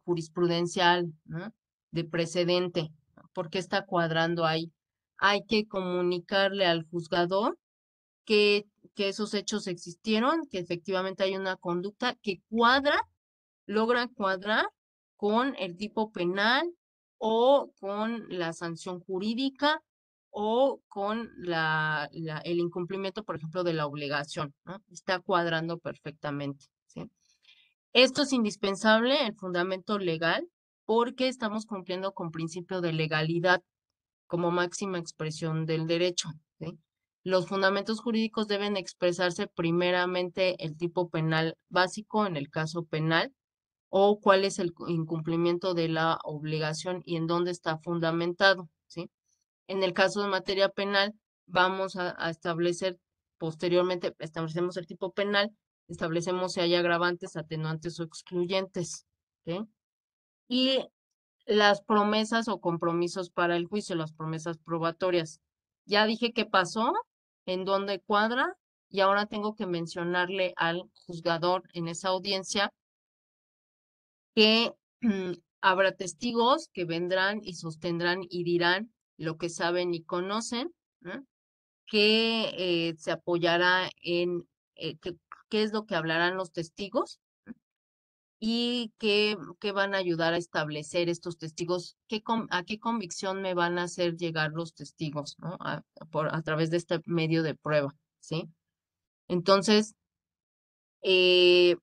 jurisprudencial, ¿no? De precedente. ¿Por qué está cuadrando ahí? Hay que comunicarle al juzgador que, que esos hechos existieron, que efectivamente hay una conducta que logra cuadrar con el tipo penal o con la sanción jurídica o con el incumplimiento, por ejemplo, de la obligación, ¿no? Está cuadrando perfectamente, ¿sí? Esto es indispensable, el fundamento legal, porque estamos cumpliendo con principio de legalidad como máxima expresión del derecho, ¿sí? Los fundamentos jurídicos deben expresarse primeramente el tipo penal básico en el caso penal o cuál es el incumplimiento de la obligación y en dónde está fundamentado, ¿sí? En el caso de materia penal, vamos a establecer posteriormente, establecemos el tipo penal, establecemos si hay agravantes, atenuantes o excluyentes, ¿ok? Y las promesas o compromisos para el juicio, las promesas probatorias. Ya dije qué pasó, en dónde cuadra, y ahora tengo que mencionarle al juzgador en esa audiencia que habrá testigos que vendrán y sostendrán y dirán lo que saben y conocen, ¿no? Que se apoyará en qué es lo que hablarán los testigos y qué van a ayudar a establecer estos testigos, a qué convicción me van a hacer llegar los testigos, ¿no? A través de este medio de prueba, ¿sí? Entonces, eh,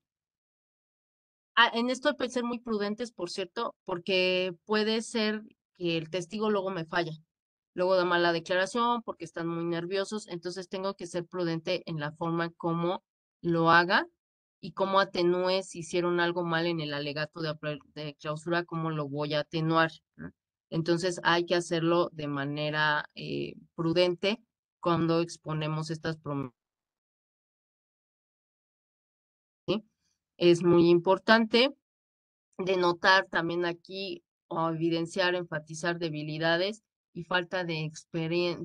en esto hay que ser muy prudentes, por cierto, porque puede ser que el testigo luego me falla, luego da mala declaración porque están muy nerviosos, entonces tengo que ser prudente en la forma como lo haga y cómo atenúe si hicieron algo mal en el alegato de clausura, cómo lo voy a atenuar, ¿no? Entonces hay que hacerlo de manera prudente cuando exponemos estas promesas, ¿sí? Es muy importante denotar también aquí o evidenciar, enfatizar debilidades y falta de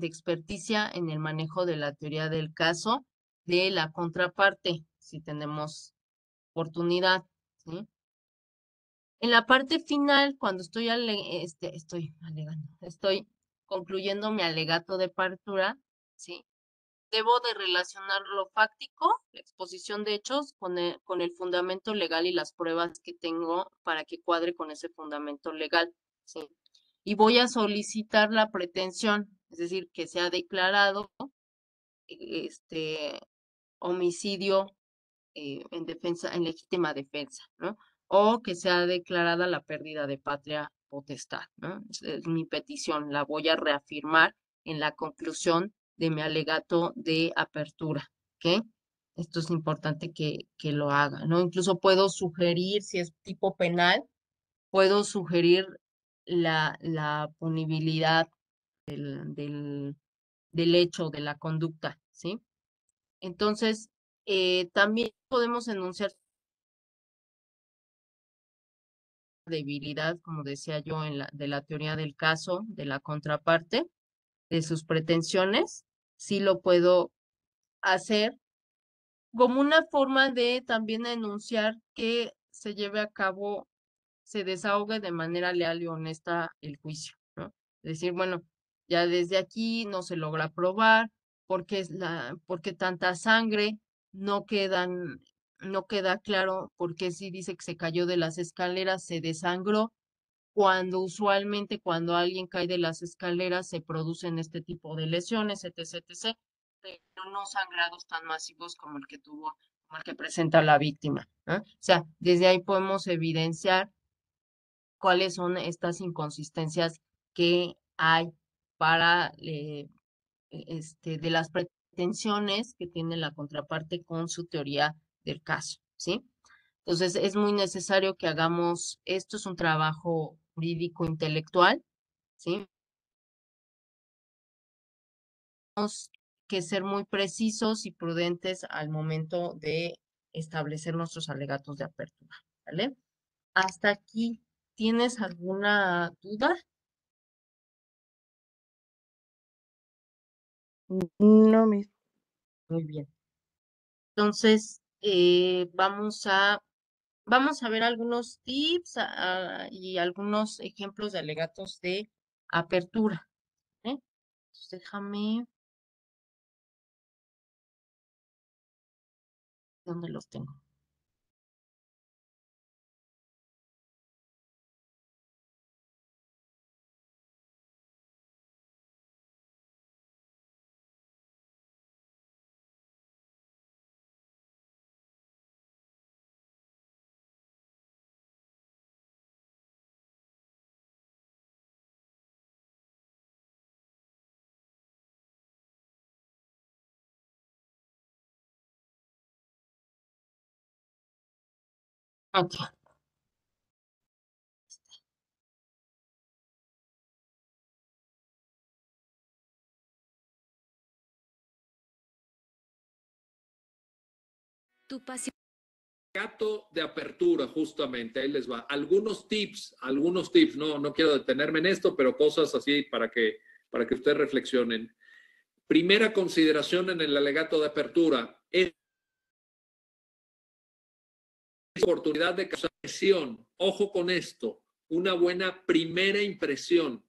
experticia en el manejo de la teoría del caso de la contraparte, si tenemos oportunidad, ¿sí? En la parte final, cuando estoy alegando, estoy concluyendo mi alegato de apertura, ¿sí? Debo de relacionar lo fáctico, la exposición de hechos, con el fundamento legal y las pruebas que tengo para que cuadre con ese fundamento legal, ¿sí? Y voy a solicitar la pretensión, es decir, que sea declarado este homicidio en defensa, en legítima defensa, ¿no? O que sea declarada la pérdida de patria potestad, ¿no? Es mi petición, la voy a reafirmar en la conclusión de mi alegato de apertura, ¿ok? Esto es importante que lo haga, ¿no? Incluso puedo sugerir, si es tipo penal, puedo sugerir la punibilidad del, del hecho, de la conducta, ¿sí? Entonces, también podemos enunciar debilidad, como decía yo, de la teoría del caso, de la contraparte, de sus pretensiones, sí lo puedo hacer como una forma de también enunciar que se lleve a cabo, se desahogue de manera leal y honesta el juicio, ¿no? Decir, bueno, ya desde aquí no se logra probar, porque tanta sangre, no quedan, no queda claro por qué si dice que se cayó de las escaleras, se desangró, cuando usualmente cuando alguien cae de las escaleras se producen este tipo de lesiones, etc., etc., pero no sangrados tan masivos como el que tuvo, como el que presenta la víctima, ¿no? O sea, desde ahí podemos evidenciar cuáles son estas inconsistencias que hay para de las pretensiones que tiene la contraparte con su teoría del caso, ¿sí? Entonces, es muy necesario que hagamos, esto es un trabajo jurídico intelectual, ¿sí? Tenemos que ser muy precisos y prudentes al momento de establecer nuestros alegatos de apertura, ¿vale? Hasta aquí, ¿tienes alguna duda? No, mis. Muy bien. Entonces, vamos a ver algunos tips y algunos ejemplos de alegatos de apertura, ¿eh? Entonces, déjame, ¿dónde los tengo? Ok. Tu pasión. Gato de apertura, justamente, ahí les va. Algunos tips, no quiero detenerme en esto, pero cosas así para que ustedes reflexionen. Primera consideración en el alegato de apertura, es oportunidad de causar presión. Ojo con esto, una buena primera impresión.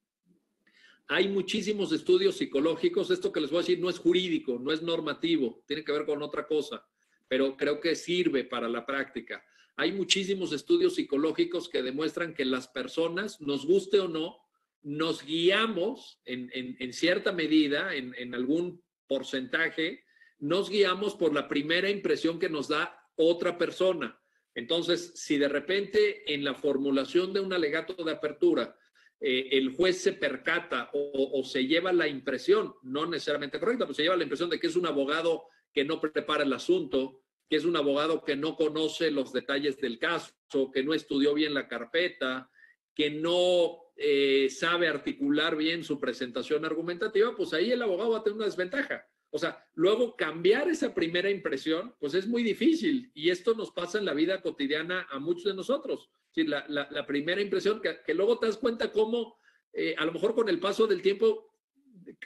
Hay muchísimos estudios psicológicos, esto que les voy a decir no es jurídico, no es normativo, tiene que ver con otra cosa, pero creo que sirve para la práctica. Hay muchísimos estudios psicológicos que demuestran que las personas, nos guste o no, nos guiamos en cierta medida, en algún porcentaje, nos guiamos por la primera impresión que nos da otra persona. Entonces, si de repente en la formulación de un alegato de apertura el juez se percata o se lleva la impresión, no necesariamente correcta, pero se lleva la impresión de que es un abogado que no prepara el asunto, que es un abogado que no conoce los detalles del caso, que no estudió bien la carpeta, que no sabe articular bien su presentación argumentativa, pues ahí el abogado va a tener una desventaja. O sea, luego cambiar esa primera impresión, pues es muy difícil y esto nos pasa en la vida cotidiana a muchos de nosotros. Sí, la primera impresión, que luego te das cuenta cómo a lo mejor con el paso del tiempo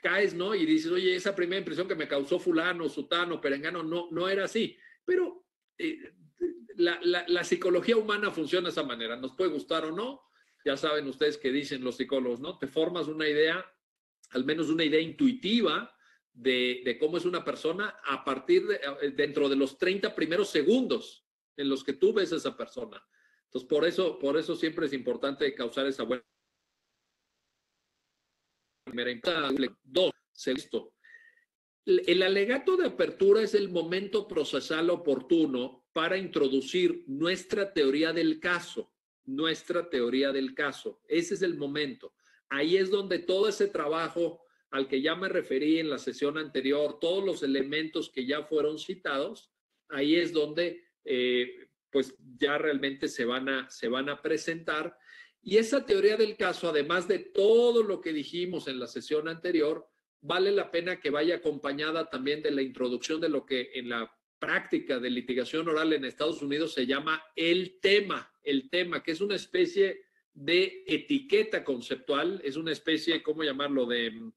caes, ¿no? Y dices, oye, esa primera impresión que me causó fulano, sutano, perengano, no era así. Pero la psicología humana funciona de esa manera. Nos puede gustar o no. Ya saben ustedes que dicen los psicólogos, ¿no? Te formas una idea, al menos una idea intuitiva de cómo es una persona a partir de, dentro de los 30 primeros segundos en los que tú ves a esa persona. Entonces, por eso siempre es importante causar esa buena primera impresión. Dos, sexto. El alegato de apertura es el momento procesal oportuno para introducir nuestra teoría del caso. Nuestra teoría del caso. Ese es el momento. Ahí es donde todo ese trabajo al que ya me referí en la sesión anterior, todos los elementos que ya fueron citados, ahí es donde pues ya realmente se van a presentar. Y esa teoría del caso, además de todo lo que dijimos en la sesión anterior, vale la pena que vaya acompañada también de la introducción de lo que en la práctica de litigación oral en Estados Unidos se llama el tema, que es una especie de etiqueta conceptual, es una especie, ¿cómo llamarlo?, de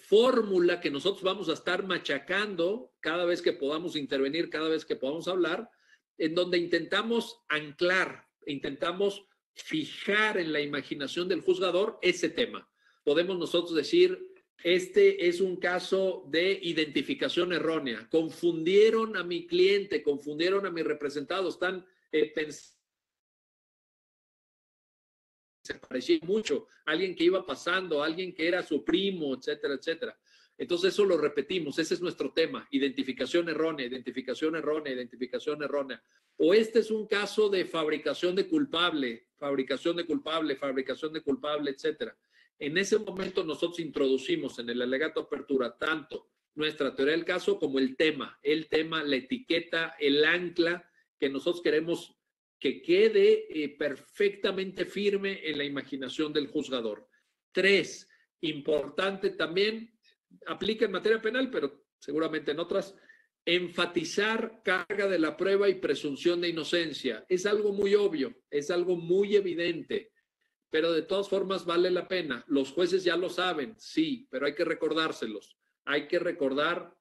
fórmula que nosotros vamos a estar machacando cada vez que podamos intervenir, cada vez que podamos hablar, en donde intentamos anclar, intentamos fijar en la imaginación del juzgador ese tema. Podemos nosotros decir, este es un caso de identificación errónea. Confundieron a mi cliente, confundieron a mi representado, están pensando se parecía mucho, alguien que iba pasando, alguien que era su primo, etcétera, etcétera. Entonces eso lo repetimos, ese es nuestro tema, identificación errónea, identificación errónea, identificación errónea. O este es un caso de fabricación de culpable, fabricación de culpable, fabricación de culpable, etcétera. En ese momento nosotros introducimos en el alegato apertura tanto nuestra teoría del caso como el tema, la etiqueta, el ancla que nosotros queremos que quede perfectamente firme en la imaginación del juzgador. 3, importante también, aplica en materia penal, pero seguramente en otras, enfatizar carga de la prueba y presunción de inocencia. Es algo muy obvio, es algo muy evidente, pero de todas formas vale la pena. Los jueces ya lo saben, sí, pero hay que recordárselos. Hay que recordar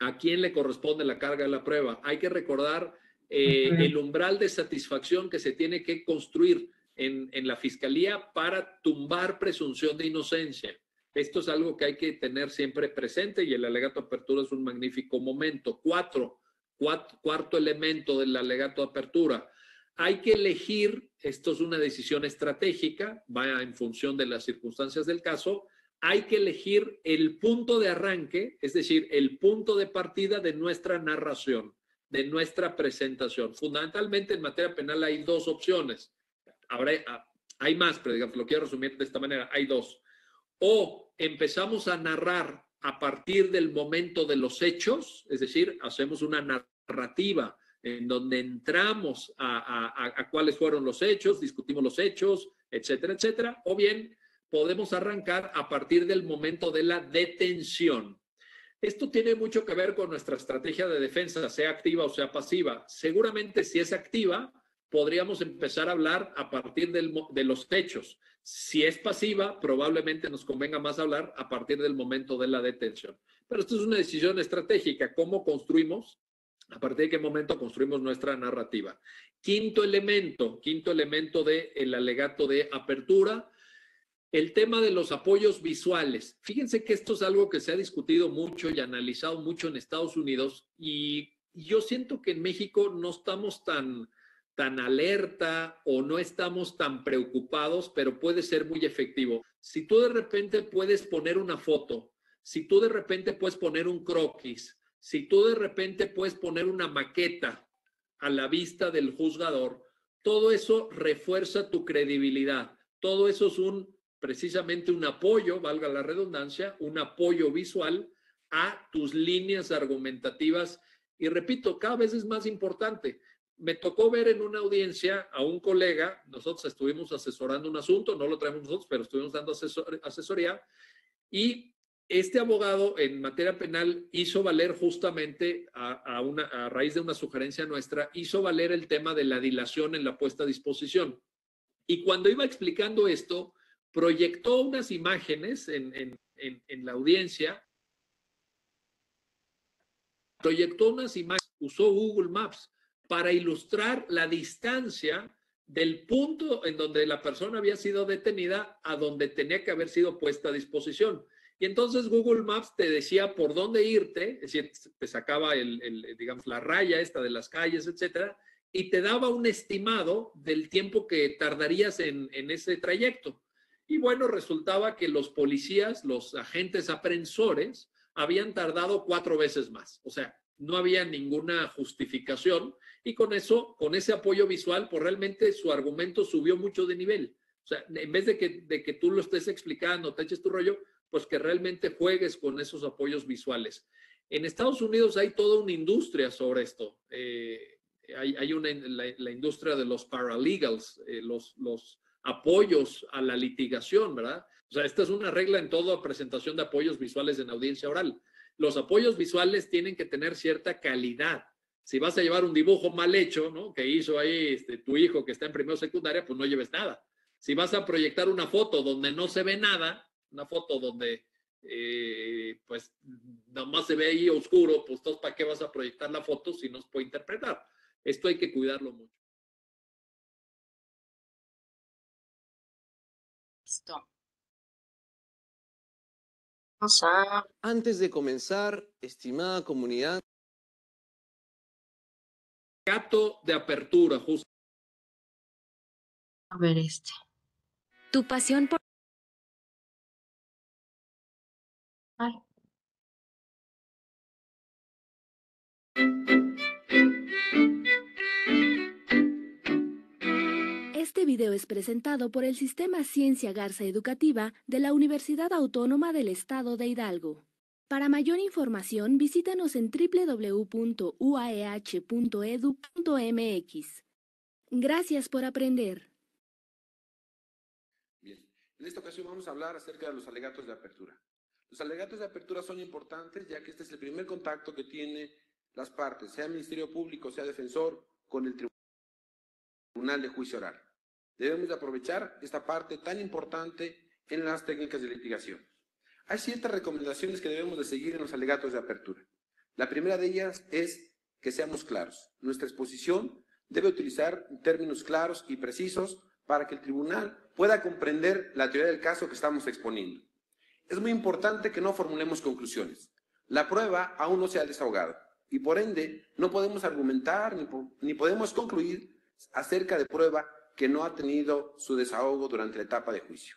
a quién le corresponde la carga de la prueba. Hay que recordar el umbral de satisfacción que se tiene que construir en la fiscalía para tumbar presunción de inocencia. Esto es algo que hay que tener siempre presente y el alegato de apertura es un magnífico momento. Cuarto elemento del alegato de apertura. Hay que elegir, esto es una decisión estratégica, va en función de las circunstancias del caso, hay que elegir el punto de arranque, es decir, el punto de partida de nuestra narración, de nuestra presentación. Fundamentalmente en materia penal hay dos opciones. Hay más, pero digamos, lo quiero resumir de esta manera, hay dos. O empezamos a narrar a partir del momento de los hechos, es decir, hacemos una narrativa en donde entramos a cuáles fueron los hechos, discutimos los hechos, etcétera, etcétera, o bien podemos arrancar a partir del momento de la detención. Esto tiene mucho que ver con nuestra estrategia de defensa, sea activa o sea pasiva. Seguramente si es activa, podríamos empezar a hablar a partir de los hechos. Si es pasiva, probablemente nos convenga más hablar a partir del momento de la detención. Pero esto es una decisión estratégica. ¿Cómo construimos? ¿A partir de qué momento construimos nuestra narrativa? Quinto elemento del alegato de apertura, el tema de los apoyos visuales. Fíjense que esto es algo que se ha discutido mucho y analizado mucho en Estados Unidos y yo siento que en México no estamos tan alerta o no estamos tan preocupados, pero puede ser muy efectivo. Si tú de repente puedes poner una foto, si tú de repente puedes poner un croquis, si tú de repente puedes poner una maqueta a la vista del juzgador, todo eso refuerza tu credibilidad. Todo eso es precisamente un apoyo, valga la redundancia, un apoyo visual a tus líneas argumentativas. Y repito, cada vez es más importante. Me tocó ver en una audiencia a un colega, nosotros estuvimos asesorando un asunto, no lo traemos nosotros, pero estuvimos dando asesoría, y este abogado en materia penal hizo valer justamente, a raíz de una sugerencia nuestra, hizo valer el tema de la dilación en la puesta a disposición. Y cuando iba explicando esto, proyectó unas imágenes en la audiencia, usó Google Maps para ilustrar la distancia del punto en donde la persona había sido detenida a donde tenía que haber sido puesta a disposición. Y entonces Google Maps te decía por dónde irte, es decir, te sacaba digamos, la raya esta de las calles, etcétera, y te daba un estimado del tiempo que tardarías en ese trayecto. Y bueno, resultaba que los policías, los agentes aprensores, habían tardado 4 veces más. O sea, no había ninguna justificación y con eso, con ese apoyo visual, pues realmente su argumento subió mucho de nivel. O sea, en vez de que tú lo estés explicando, te eches tu rollo, pues que realmente juegues con esos apoyos visuales. En Estados Unidos hay toda una industria sobre esto. Hay la industria de los paralegals, los apoyos a la litigación, ¿verdad? O sea, esta es una regla en toda presentación de apoyos visuales en audiencia oral. Los apoyos visuales tienen que tener cierta calidad. Si vas a llevar un dibujo mal hecho, ¿no? Que hizo ahí tu hijo que está en primero o secundaria, pues no lleves nada. Si vas a proyectar una foto donde no se ve nada, una foto donde pues nomás se ve ahí oscuro, pues entonces ¿para qué vas a proyectar la foto si no se puede interpretar? Esto hay que cuidarlo mucho. Listo. Vamos a Antes de comenzar, estimada comunidad, Gato de apertura, justo. ver este. Tu pasión por... Ay, Este video es presentado por el Sistema Ciencia Garza Educativa de la Universidad Autónoma del Estado de Hidalgo. Para mayor información, visítanos en www.uaeh.edu.mx. Gracias por aprender. Bien, en esta ocasión vamos a hablar acerca de los alegatos de apertura. Los alegatos de apertura son importantes ya que este es el primer contacto que tiene las partes, sea Ministerio Público, sea defensor, con el Tribunal de Juicio Oral. Debemos de aprovechar esta parte tan importante en las técnicas de litigación. Hay ciertas recomendaciones que debemos de seguir en los alegatos de apertura. La primera de ellas es que seamos claros. Nuestra exposición debe utilizar términos claros y precisos para que el tribunal pueda comprender la teoría del caso que estamos exponiendo. Es muy importante que no formulemos conclusiones. La prueba aún no se ha desahogado y por ende no podemos argumentar ni podemos concluir acerca de prueba que no ha tenido su desahogo durante la etapa de juicio.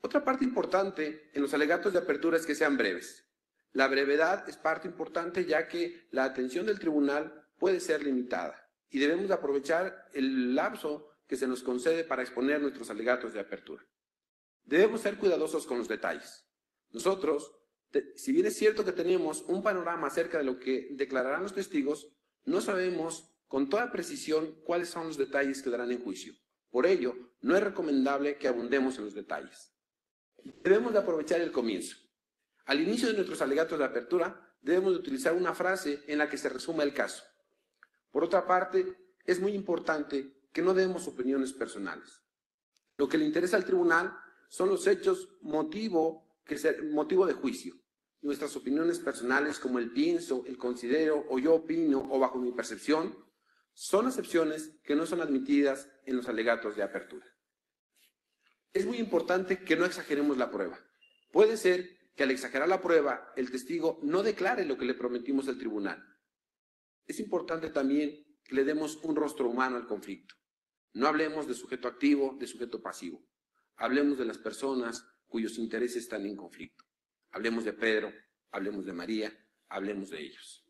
Otra parte importante en los alegatos de apertura es que sean breves. La brevedad es parte importante ya que la atención del tribunal puede ser limitada y debemos de aprovechar el lapso que se nos concede para exponer nuestros alegatos de apertura. Debemos ser cuidadosos con los detalles. Nosotros, si bien es cierto que tenemos un panorama acerca de lo que declararán los testigos, no sabemos con toda precisión cuáles son los detalles que darán en juicio. Por ello, no es recomendable que abundemos en los detalles. Debemos de aprovechar el comienzo. Al inicio de nuestros alegatos de apertura, debemos de utilizar una frase en la que se resuma el caso. Por otra parte, es muy importante que no demos opiniones personales. Lo que le interesa al tribunal son los hechos motivo de juicio. Nuestras opiniones personales como el pienso, el considero o yo opino o bajo mi percepción son excepciones que no son admitidas en los alegatos de apertura. Es muy importante que no exageremos la prueba. Puede ser que al exagerar la prueba el testigo no declare lo que le prometimos al tribunal. Es importante también que le demos un rostro humano al conflicto. No hablemos de sujeto activo, de sujeto pasivo. Hablemos de las personas cuyos intereses están en conflicto. Hablemos de Pedro, hablemos de María, hablemos de ellos.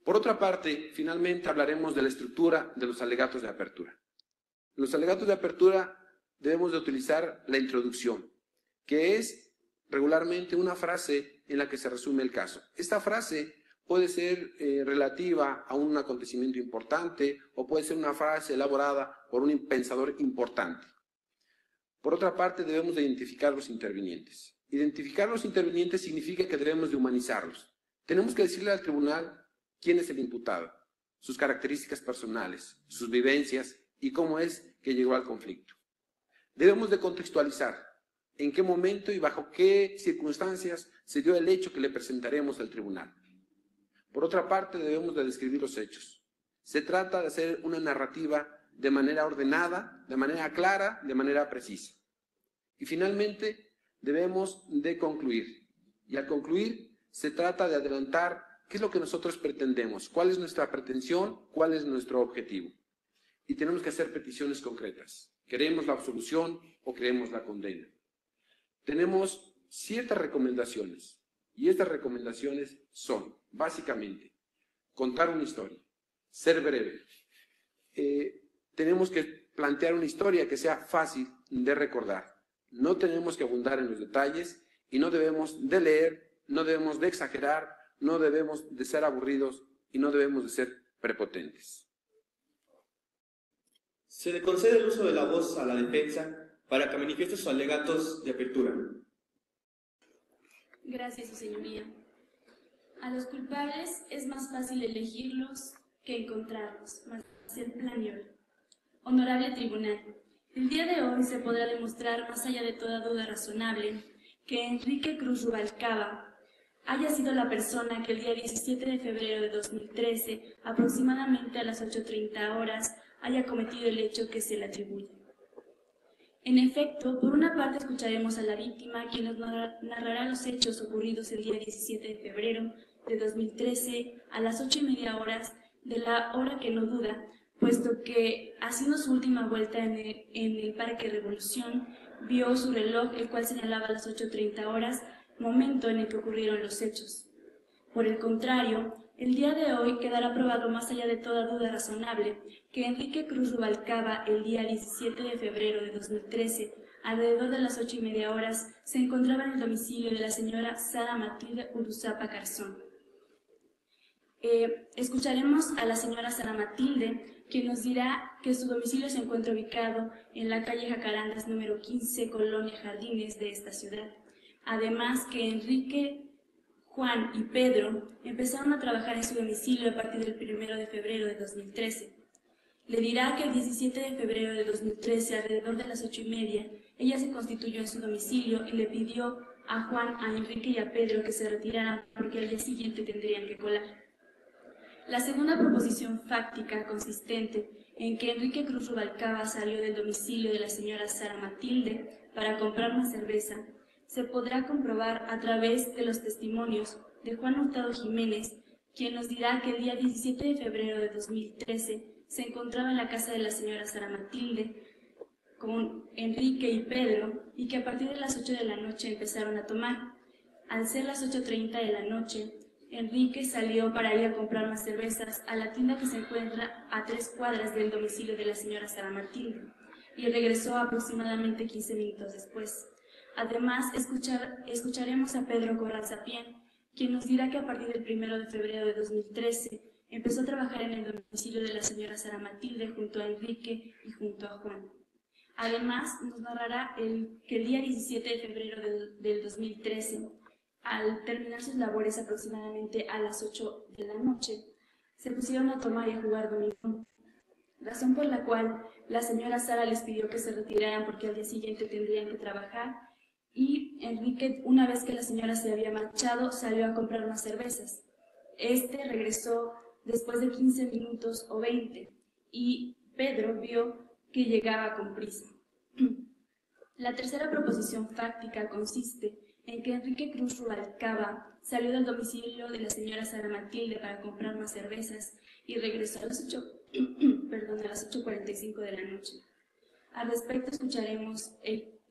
Por otra parte, finalmente hablaremos de la estructura de los alegatos de apertura. En los alegatos de apertura debemos de utilizar la introducción, que es regularmente una frase en la que se resume el caso. Esta frase puede ser relativa a un acontecimiento importante o puede ser una frase elaborada por un pensador importante. Por otra parte, debemos de identificar los intervinientes. Identificar a los intervinientes significa que debemos de humanizarlos. Tenemos que decirle al tribunal quién es el imputado, sus características personales, sus vivencias y cómo es que llegó al conflicto. Debemos de contextualizar en qué momento y bajo qué circunstancias se dio el hecho que le presentaremos al tribunal. Por otra parte, debemos de describir los hechos. Se trata de hacer una narrativa de manera ordenada, de manera clara, de manera precisa. Y finalmente, debemos de concluir. Y al concluir, se trata de adelantar qué es lo que nosotros pretendemos, cuál es nuestra pretensión, cuál es nuestro objetivo. Y tenemos que hacer peticiones concretas. ¿Queremos la absolución o queremos la condena? Tenemos ciertas recomendaciones. Y estas recomendaciones son, básicamente, contar una historia, ser breve. Tenemos que plantear una historia que sea fácil de recordar. No tenemos que abundar en los detalles y no debemos de leer, no debemos de exagerar, no debemos de ser aburridos y no debemos de ser prepotentes. Se le concede el uso de la voz a la defensa para que manifieste sus alegatos de apertura. Gracias, su señoría. A los culpables es más fácil elegirlos que encontrarlos, más el planeó. Honorable tribunal, el día de hoy se podrá demostrar, más allá de toda duda razonable, que Enrique Cruz Rubalcaba haya sido la persona que el día 17 de febrero de 2013, aproximadamente a las 8:30 horas, haya cometido el hecho que se le atribuye. En efecto, por una parte escucharemos a la víctima, quien nos narrará los hechos ocurridos el día 17 de febrero de 2013 a las 8:30 horas, de la hora que no duda, puesto que, haciendo su última vuelta en el Parque Revolución, vio su reloj, el cual señalaba las 8:30 horas, momento en el que ocurrieron los hechos. Por el contrario, el día de hoy quedará probado, más allá de toda duda razonable, que Enrique Cruz Rubalcaba, el día 17 de febrero de 2013, alrededor de las 8:30 horas, se encontraba en el domicilio de la señora Sara Matilde Uruzapa Garzón. Escucharemos a la señora Sara Matilde, quien nos dirá que su domicilio se encuentra ubicado en la calle Jacarandas número 15, Colonia Jardines de esta ciudad. Además que Enrique, Juan y Pedro empezaron a trabajar en su domicilio a partir del 1 de febrero de 2013. Le dirá que el 17 de febrero de 2013, alrededor de las 8:30, ella se constituyó en su domicilio y le pidió a Juan, a Enrique y a Pedro que se retiraran porque al día siguiente tendrían que colar. La segunda proposición fáctica consistente en que Enrique Cruz Rubalcaba salió del domicilio de la señora Sara Matilde para comprar una cerveza se podrá comprobar a través de los testimonios de Juan Hurtado Jiménez, quien nos dirá que el día 17 de febrero de 2013 se encontraba en la casa de la señora Sara Matilde con Enrique y Pedro y que a partir de las 8 de la noche empezaron a tomar. Al ser las 8:30 de la noche, Enrique salió para ir a comprar más cervezas a la tienda que se encuentra a 3 cuadras del domicilio de la señora Sara Matilde y regresó aproximadamente 15 minutos después. Además, escucharemos a Pedro Corrazapien, quien nos dirá que a partir del 1 de febrero de 2013 empezó a trabajar en el domicilio de la señora Sara Matilde junto a Enrique y junto a Juan. Además, nos narrará que el día 17 de febrero del 2013, al terminar sus labores aproximadamente a las 8 de la noche, se pusieron a tomar y a jugar dominó, razón por la cual la señora Sara les pidió que se retiraran porque al día siguiente tendrían que trabajar, y Enrique, una vez que la señora se había marchado, salió a comprar unas cervezas. Este regresó después de 15 minutos o 20, y Pedro vio que llegaba con prisa. La tercera proposición fáctica consiste en que Enrique Cruz Rubalcaba salió del domicilio de la señora Sara Matilde para comprar más cervezas y regresó a las 8:45 de la noche. Al respecto escucharemos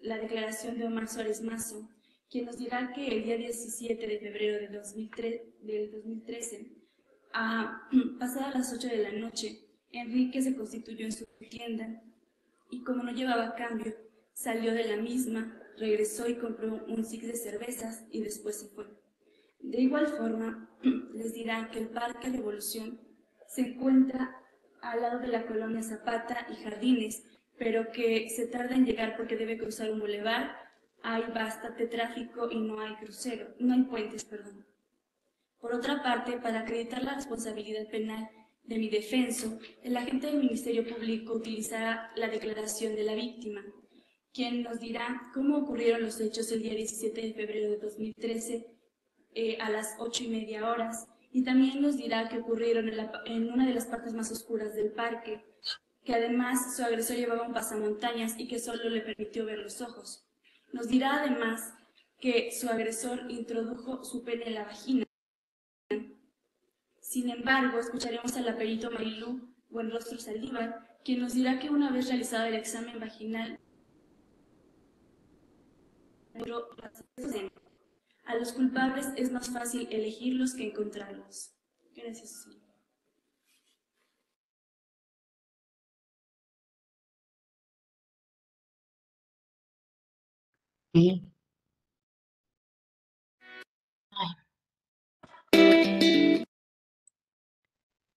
la declaración de Omar Suárez Mazo, quien nos dirá que el día 17 de febrero del 2013, pasadas las 8 de la noche, Enrique se constituyó en su tienda y como no llevaba cambio, salió de la misma, regresó y compró un six de cervezas y después se fue. De igual forma, les dirán que el Parque Revolución se encuentra al lado de la colonia Zapata y Jardines, pero que se tarda en llegar porque debe cruzar un bulevar hay bastante tráfico y no hay puentes, perdón. Por otra parte, para acreditar la responsabilidad penal de mi defenso, el agente del Ministerio Público utilizará la declaración de la víctima, quien nos dirá cómo ocurrieron los hechos el día 17 de febrero de 2013 a las 8:30 horas, y también nos dirá que ocurrieron en una de las partes más oscuras del parque, que además su agresor llevaba un pasamontañas y que solo le permitió ver los ojos. Nos dirá además que su agresor introdujo su pene en la vagina. Sin embargo, escucharemos a la perito Marilú Buenrostro Saldívar, quien nos dirá que una vez realizado el examen vaginal, a los culpables es más fácil elegirlos que encontrarlos. Gracias. Sí.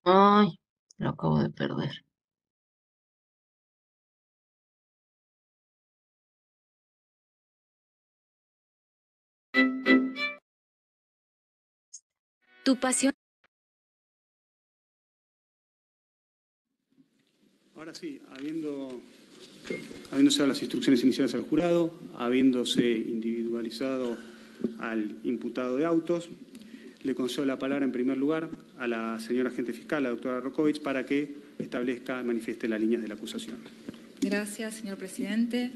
Ay, lo acabo de perder. Tu pasión. Ahora sí, habiéndose dado las instrucciones iniciales al jurado, habiéndose individualizado al imputado de autos, le concedo la palabra en primer lugar a la señora agente fiscal, la doctora Rokovich, para que establezca, manifieste las líneas de la acusación. Gracias, señor presidente.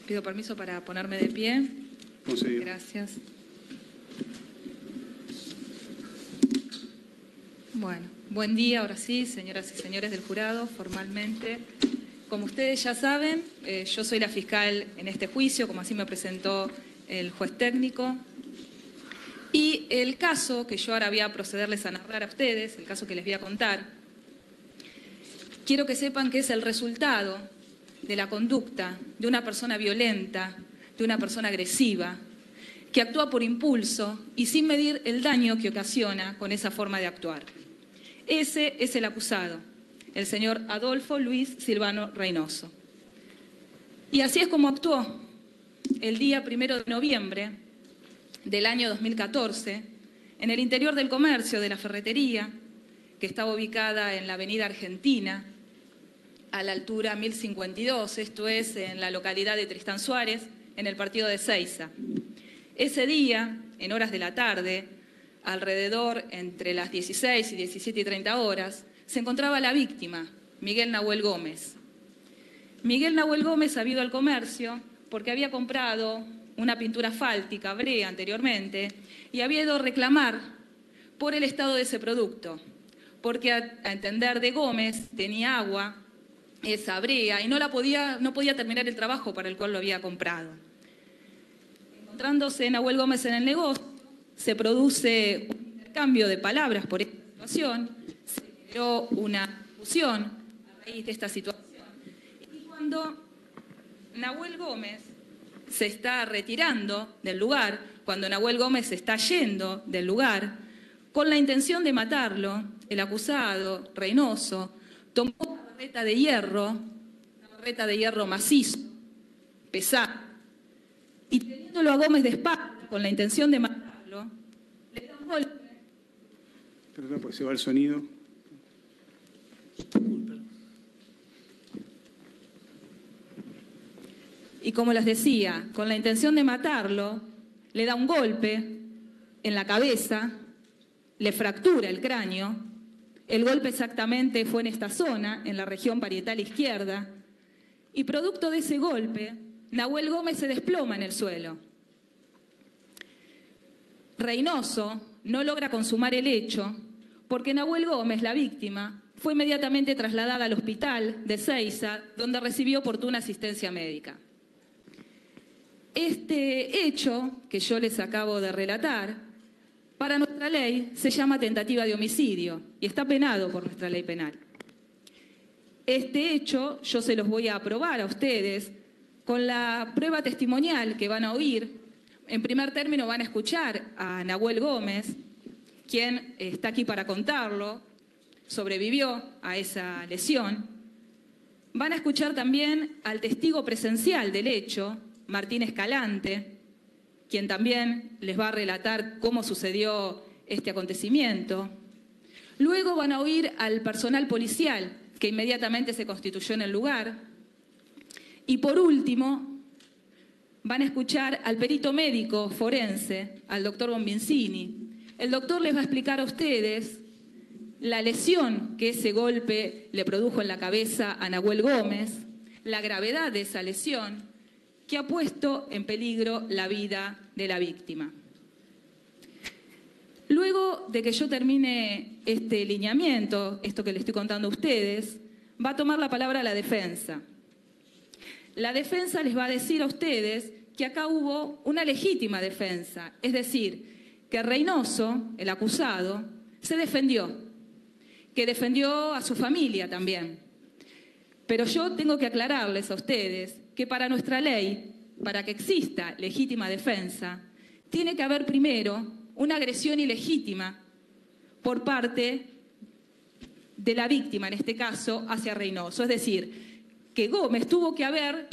Pido permiso para ponerme de pie. Concedido. Gracias. Bueno, buen día, ahora sí, señoras y señores del jurado, formalmente. Como ustedes ya saben, yo soy la fiscal en este juicio, como así me presentó el juez técnico. Y el caso que yo ahora voy a procederles a narrar a ustedes, el caso que les voy a contar, quiero que sepan que es el resultado de la conducta de una persona violenta, de una persona agresiva, que actúa por impulso y sin medir el daño que ocasiona con esa forma de actuar. Ese es el acusado, el señor Adolfo Luis Silvano Reynoso. Y así es como actuó el día 1 de noviembre del año 2014 en el interior del comercio de la ferretería, que estaba ubicada en la avenida Argentina, a la altura 1052, esto es en la localidad de Tristán Suárez, en el partido de Seiza. Ese día, en horas de la tarde, alrededor entre las 16 y 17:30 horas, se encontraba la víctima, Miguel Nahuel Gómez. Miguel Nahuel Gómez había ido al comercio porque había comprado una pintura asfáltica, brea, anteriormente, y había ido a reclamar por el estado de ese producto, porque a entender de Gómez tenía agua, esa brea, y no podía terminar el trabajo para el cual lo había comprado. Encontrándose Nahuel Gómez en el negocio, se produce un intercambio de palabras por esta situación, se generó una discusión a raíz de esta situación. Y cuando Nahuel Gómez se está retirando del lugar, cuando Nahuel Gómez se está yendo del lugar, con la intención de matarlo, el acusado, Reynoso, tomó una barreta de hierro macizo, pesado, y teniéndolo a Gómez de espaldas con la intención de matarlo, le da un golpe. Perdón, porque se va el sonido. Y como les decía, con la intención de matarlo, le da un golpe en la cabeza, le fractura el cráneo. El golpe exactamente fue en esta zona, en la región parietal izquierda, y producto de ese golpe, Nahuel Gómez se desploma en el suelo. Reynoso no logra consumar el hecho porque Nahuel Gómez, la víctima, fue inmediatamente trasladada al hospital de Seiza, donde recibió oportuna asistencia médica. Este hecho que yo les acabo de relatar, para nuestra ley se llama tentativa de homicidio y está penado por nuestra ley penal. Este hecho yo se los voy a probar a ustedes con la prueba testimonial que van a oír. En primer término van a escuchar a Nahuel Gómez, quien está aquí para contarlo, sobrevivió a esa lesión. Van a escuchar también al testigo presencial del hecho, Martín Escalante, quien también les va a relatar cómo sucedió este acontecimiento. Luego van a oír al personal policial, que inmediatamente se constituyó en el lugar. Y por último, van a escuchar al perito médico forense, al doctor Bombincini. El doctor les va a explicar a ustedes la lesión que ese golpe le produjo en la cabeza a Nahuel Gómez, la gravedad de esa lesión que ha puesto en peligro la vida de la víctima. Luego de que yo termine este lineamiento, esto que les estoy contando a ustedes, va a tomar la palabra la defensa. La defensa les va a decir a ustedes que acá hubo una legítima defensa, es decir, que Reynoso, el acusado, se defendió, que defendió a su familia también. Pero yo tengo que aclararles a ustedes que para nuestra ley, para que exista legítima defensa, tiene que haber primero una agresión ilegítima por parte de la víctima, en este caso, hacia Reynoso. Es decir, que Gómez tuvo que haber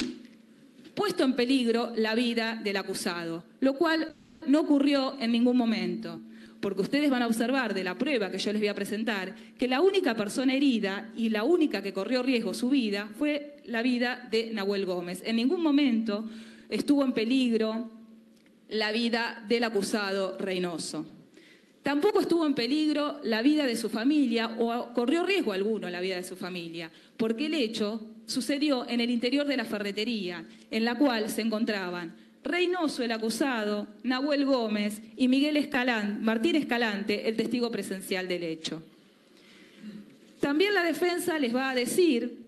puesto en peligro la vida del acusado, lo cual no ocurrió en ningún momento, porque ustedes van a observar de la prueba que yo les voy a presentar que la única persona herida y la única que corrió riesgo su vida fue la vida de Nahuel Gómez. En ningún momento estuvo en peligro la vida del acusado Reynoso. Tampoco estuvo en peligro la vida de su familia o corrió riesgo alguno la vida de su familia, porque el hecho sucedió en el interior de la ferretería, en la cual se encontraban Reynoso, el acusado, Nahuel Gómez y Martín Escalante, el testigo presencial del hecho. También la defensa les va a decir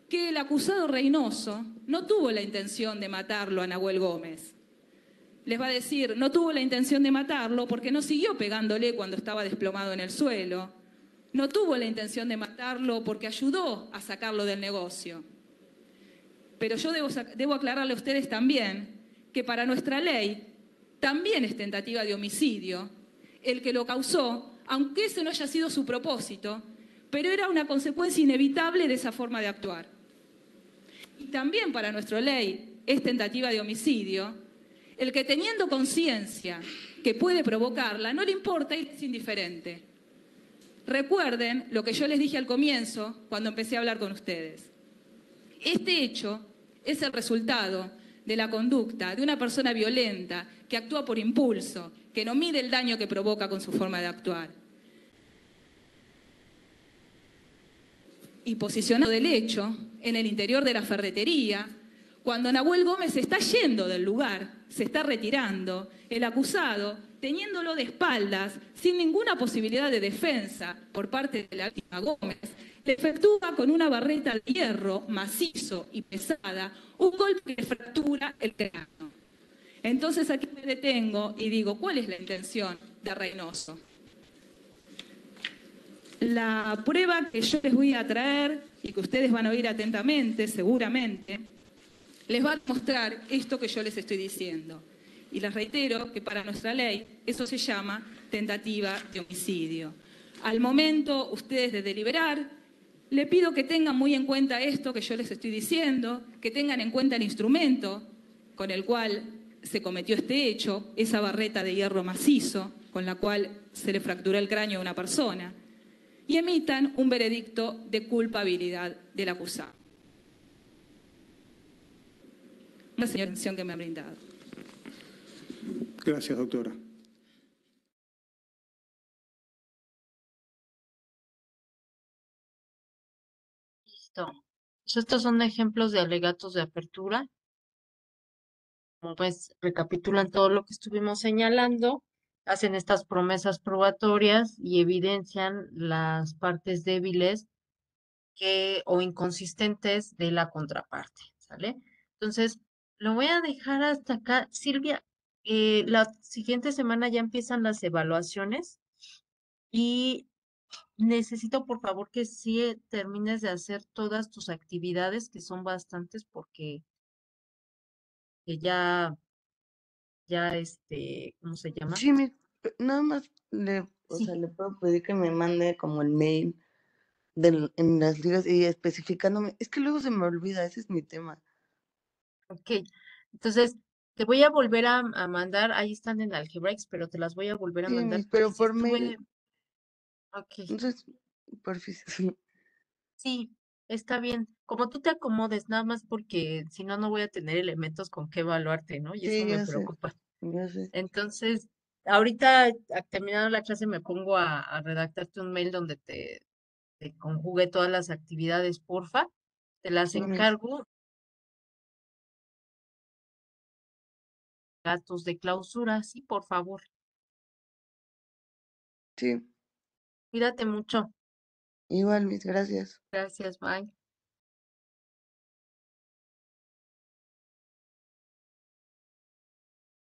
que el acusado Reynoso no tuvo la intención de matarlo a Nahuel Gómez. Les va a decir, no tuvo la intención de matarlo porque no siguió pegándole cuando estaba desplomado en el suelo. No tuvo la intención de matarlo porque ayudó a sacarlo del negocio. Pero yo debo aclararle a ustedes también que para nuestra ley también es tentativa de homicidio el que lo causó, aunque ese no haya sido su propósito, pero era una consecuencia inevitable de esa forma de actuar. Y también para nuestra ley es tentativa de homicidio el que teniendo conciencia que puede provocarla, no le importa y es indiferente. Recuerden lo que yo les dije al comienzo cuando empecé a hablar con ustedes. Este hecho es el resultado de la conducta de una persona violenta que actúa por impulso, que no mide el daño que provoca con su forma de actuar. Y posicionado del hecho en el interior de la ferretería, cuando Nahuel Gómez se está yendo del lugar, se está retirando, el acusado, teniéndolo de espaldas, sin ninguna posibilidad de defensa por parte de la víctima Gómez, le efectúa con una barreta de hierro macizo y pesada un golpe que fractura el cráneo. Entonces aquí me detengo y digo, ¿cuál es la intención de Reynoso? La prueba que yo les voy a traer y que ustedes van a oír atentamente, seguramente, les va a mostrar esto que yo les estoy diciendo. Y les reitero que para nuestra ley eso se llama tentativa de homicidio. Al momento ustedes de deliberar, le pido que tengan muy en cuenta esto que yo les estoy diciendo, que tengan en cuenta el instrumento con el cual se cometió este hecho, esa barreta de hierro macizo con la cual se le fracturó el cráneo a una persona, y emitan un veredicto de culpabilidad del acusado. Una señora atención que me ha brindado. Gracias, doctora. Listo. Pues estos son ejemplos de alegatos de apertura. Como ves, recapitulan todo lo que estuvimos señalando, hacen estas promesas probatorias y evidencian las partes débiles o inconsistentes de la contraparte, ¿sale? Entonces, lo voy a dejar hasta acá. Silvia, la siguiente semana ya empiezan las evaluaciones y necesito, por favor, que sí termines de hacer todas tus actividades, que son bastantes, porque ya, ¿cómo se llama? Sí, nada más Sí. le puedo pedir que me mande como el mail en las ligas y especificándome. Es que luego se me olvida, ese es mi tema. Ok, Entonces, te voy a volver a mandar, ahí están en Algebraics, pero te las voy a volver a Sí, mandar Miss, porque pero sí por estuve, mail. ok, Entonces, porfis. sí, está bien. Como tú te acomodes, nada más porque si no, no voy a tener elementos con qué evaluarte, ¿no? Y eso Sí, me ya sé, preocupa. ya sé. Entonces, ahorita, terminando la clase, me pongo a redactarte un mail donde te conjugue todas las actividades, porfa. Te las Sí, Miss. encargo. Datos de clausura, sí, por favor. Sí, Cuídate mucho. igual, Miss, gracias. Gracias, bye.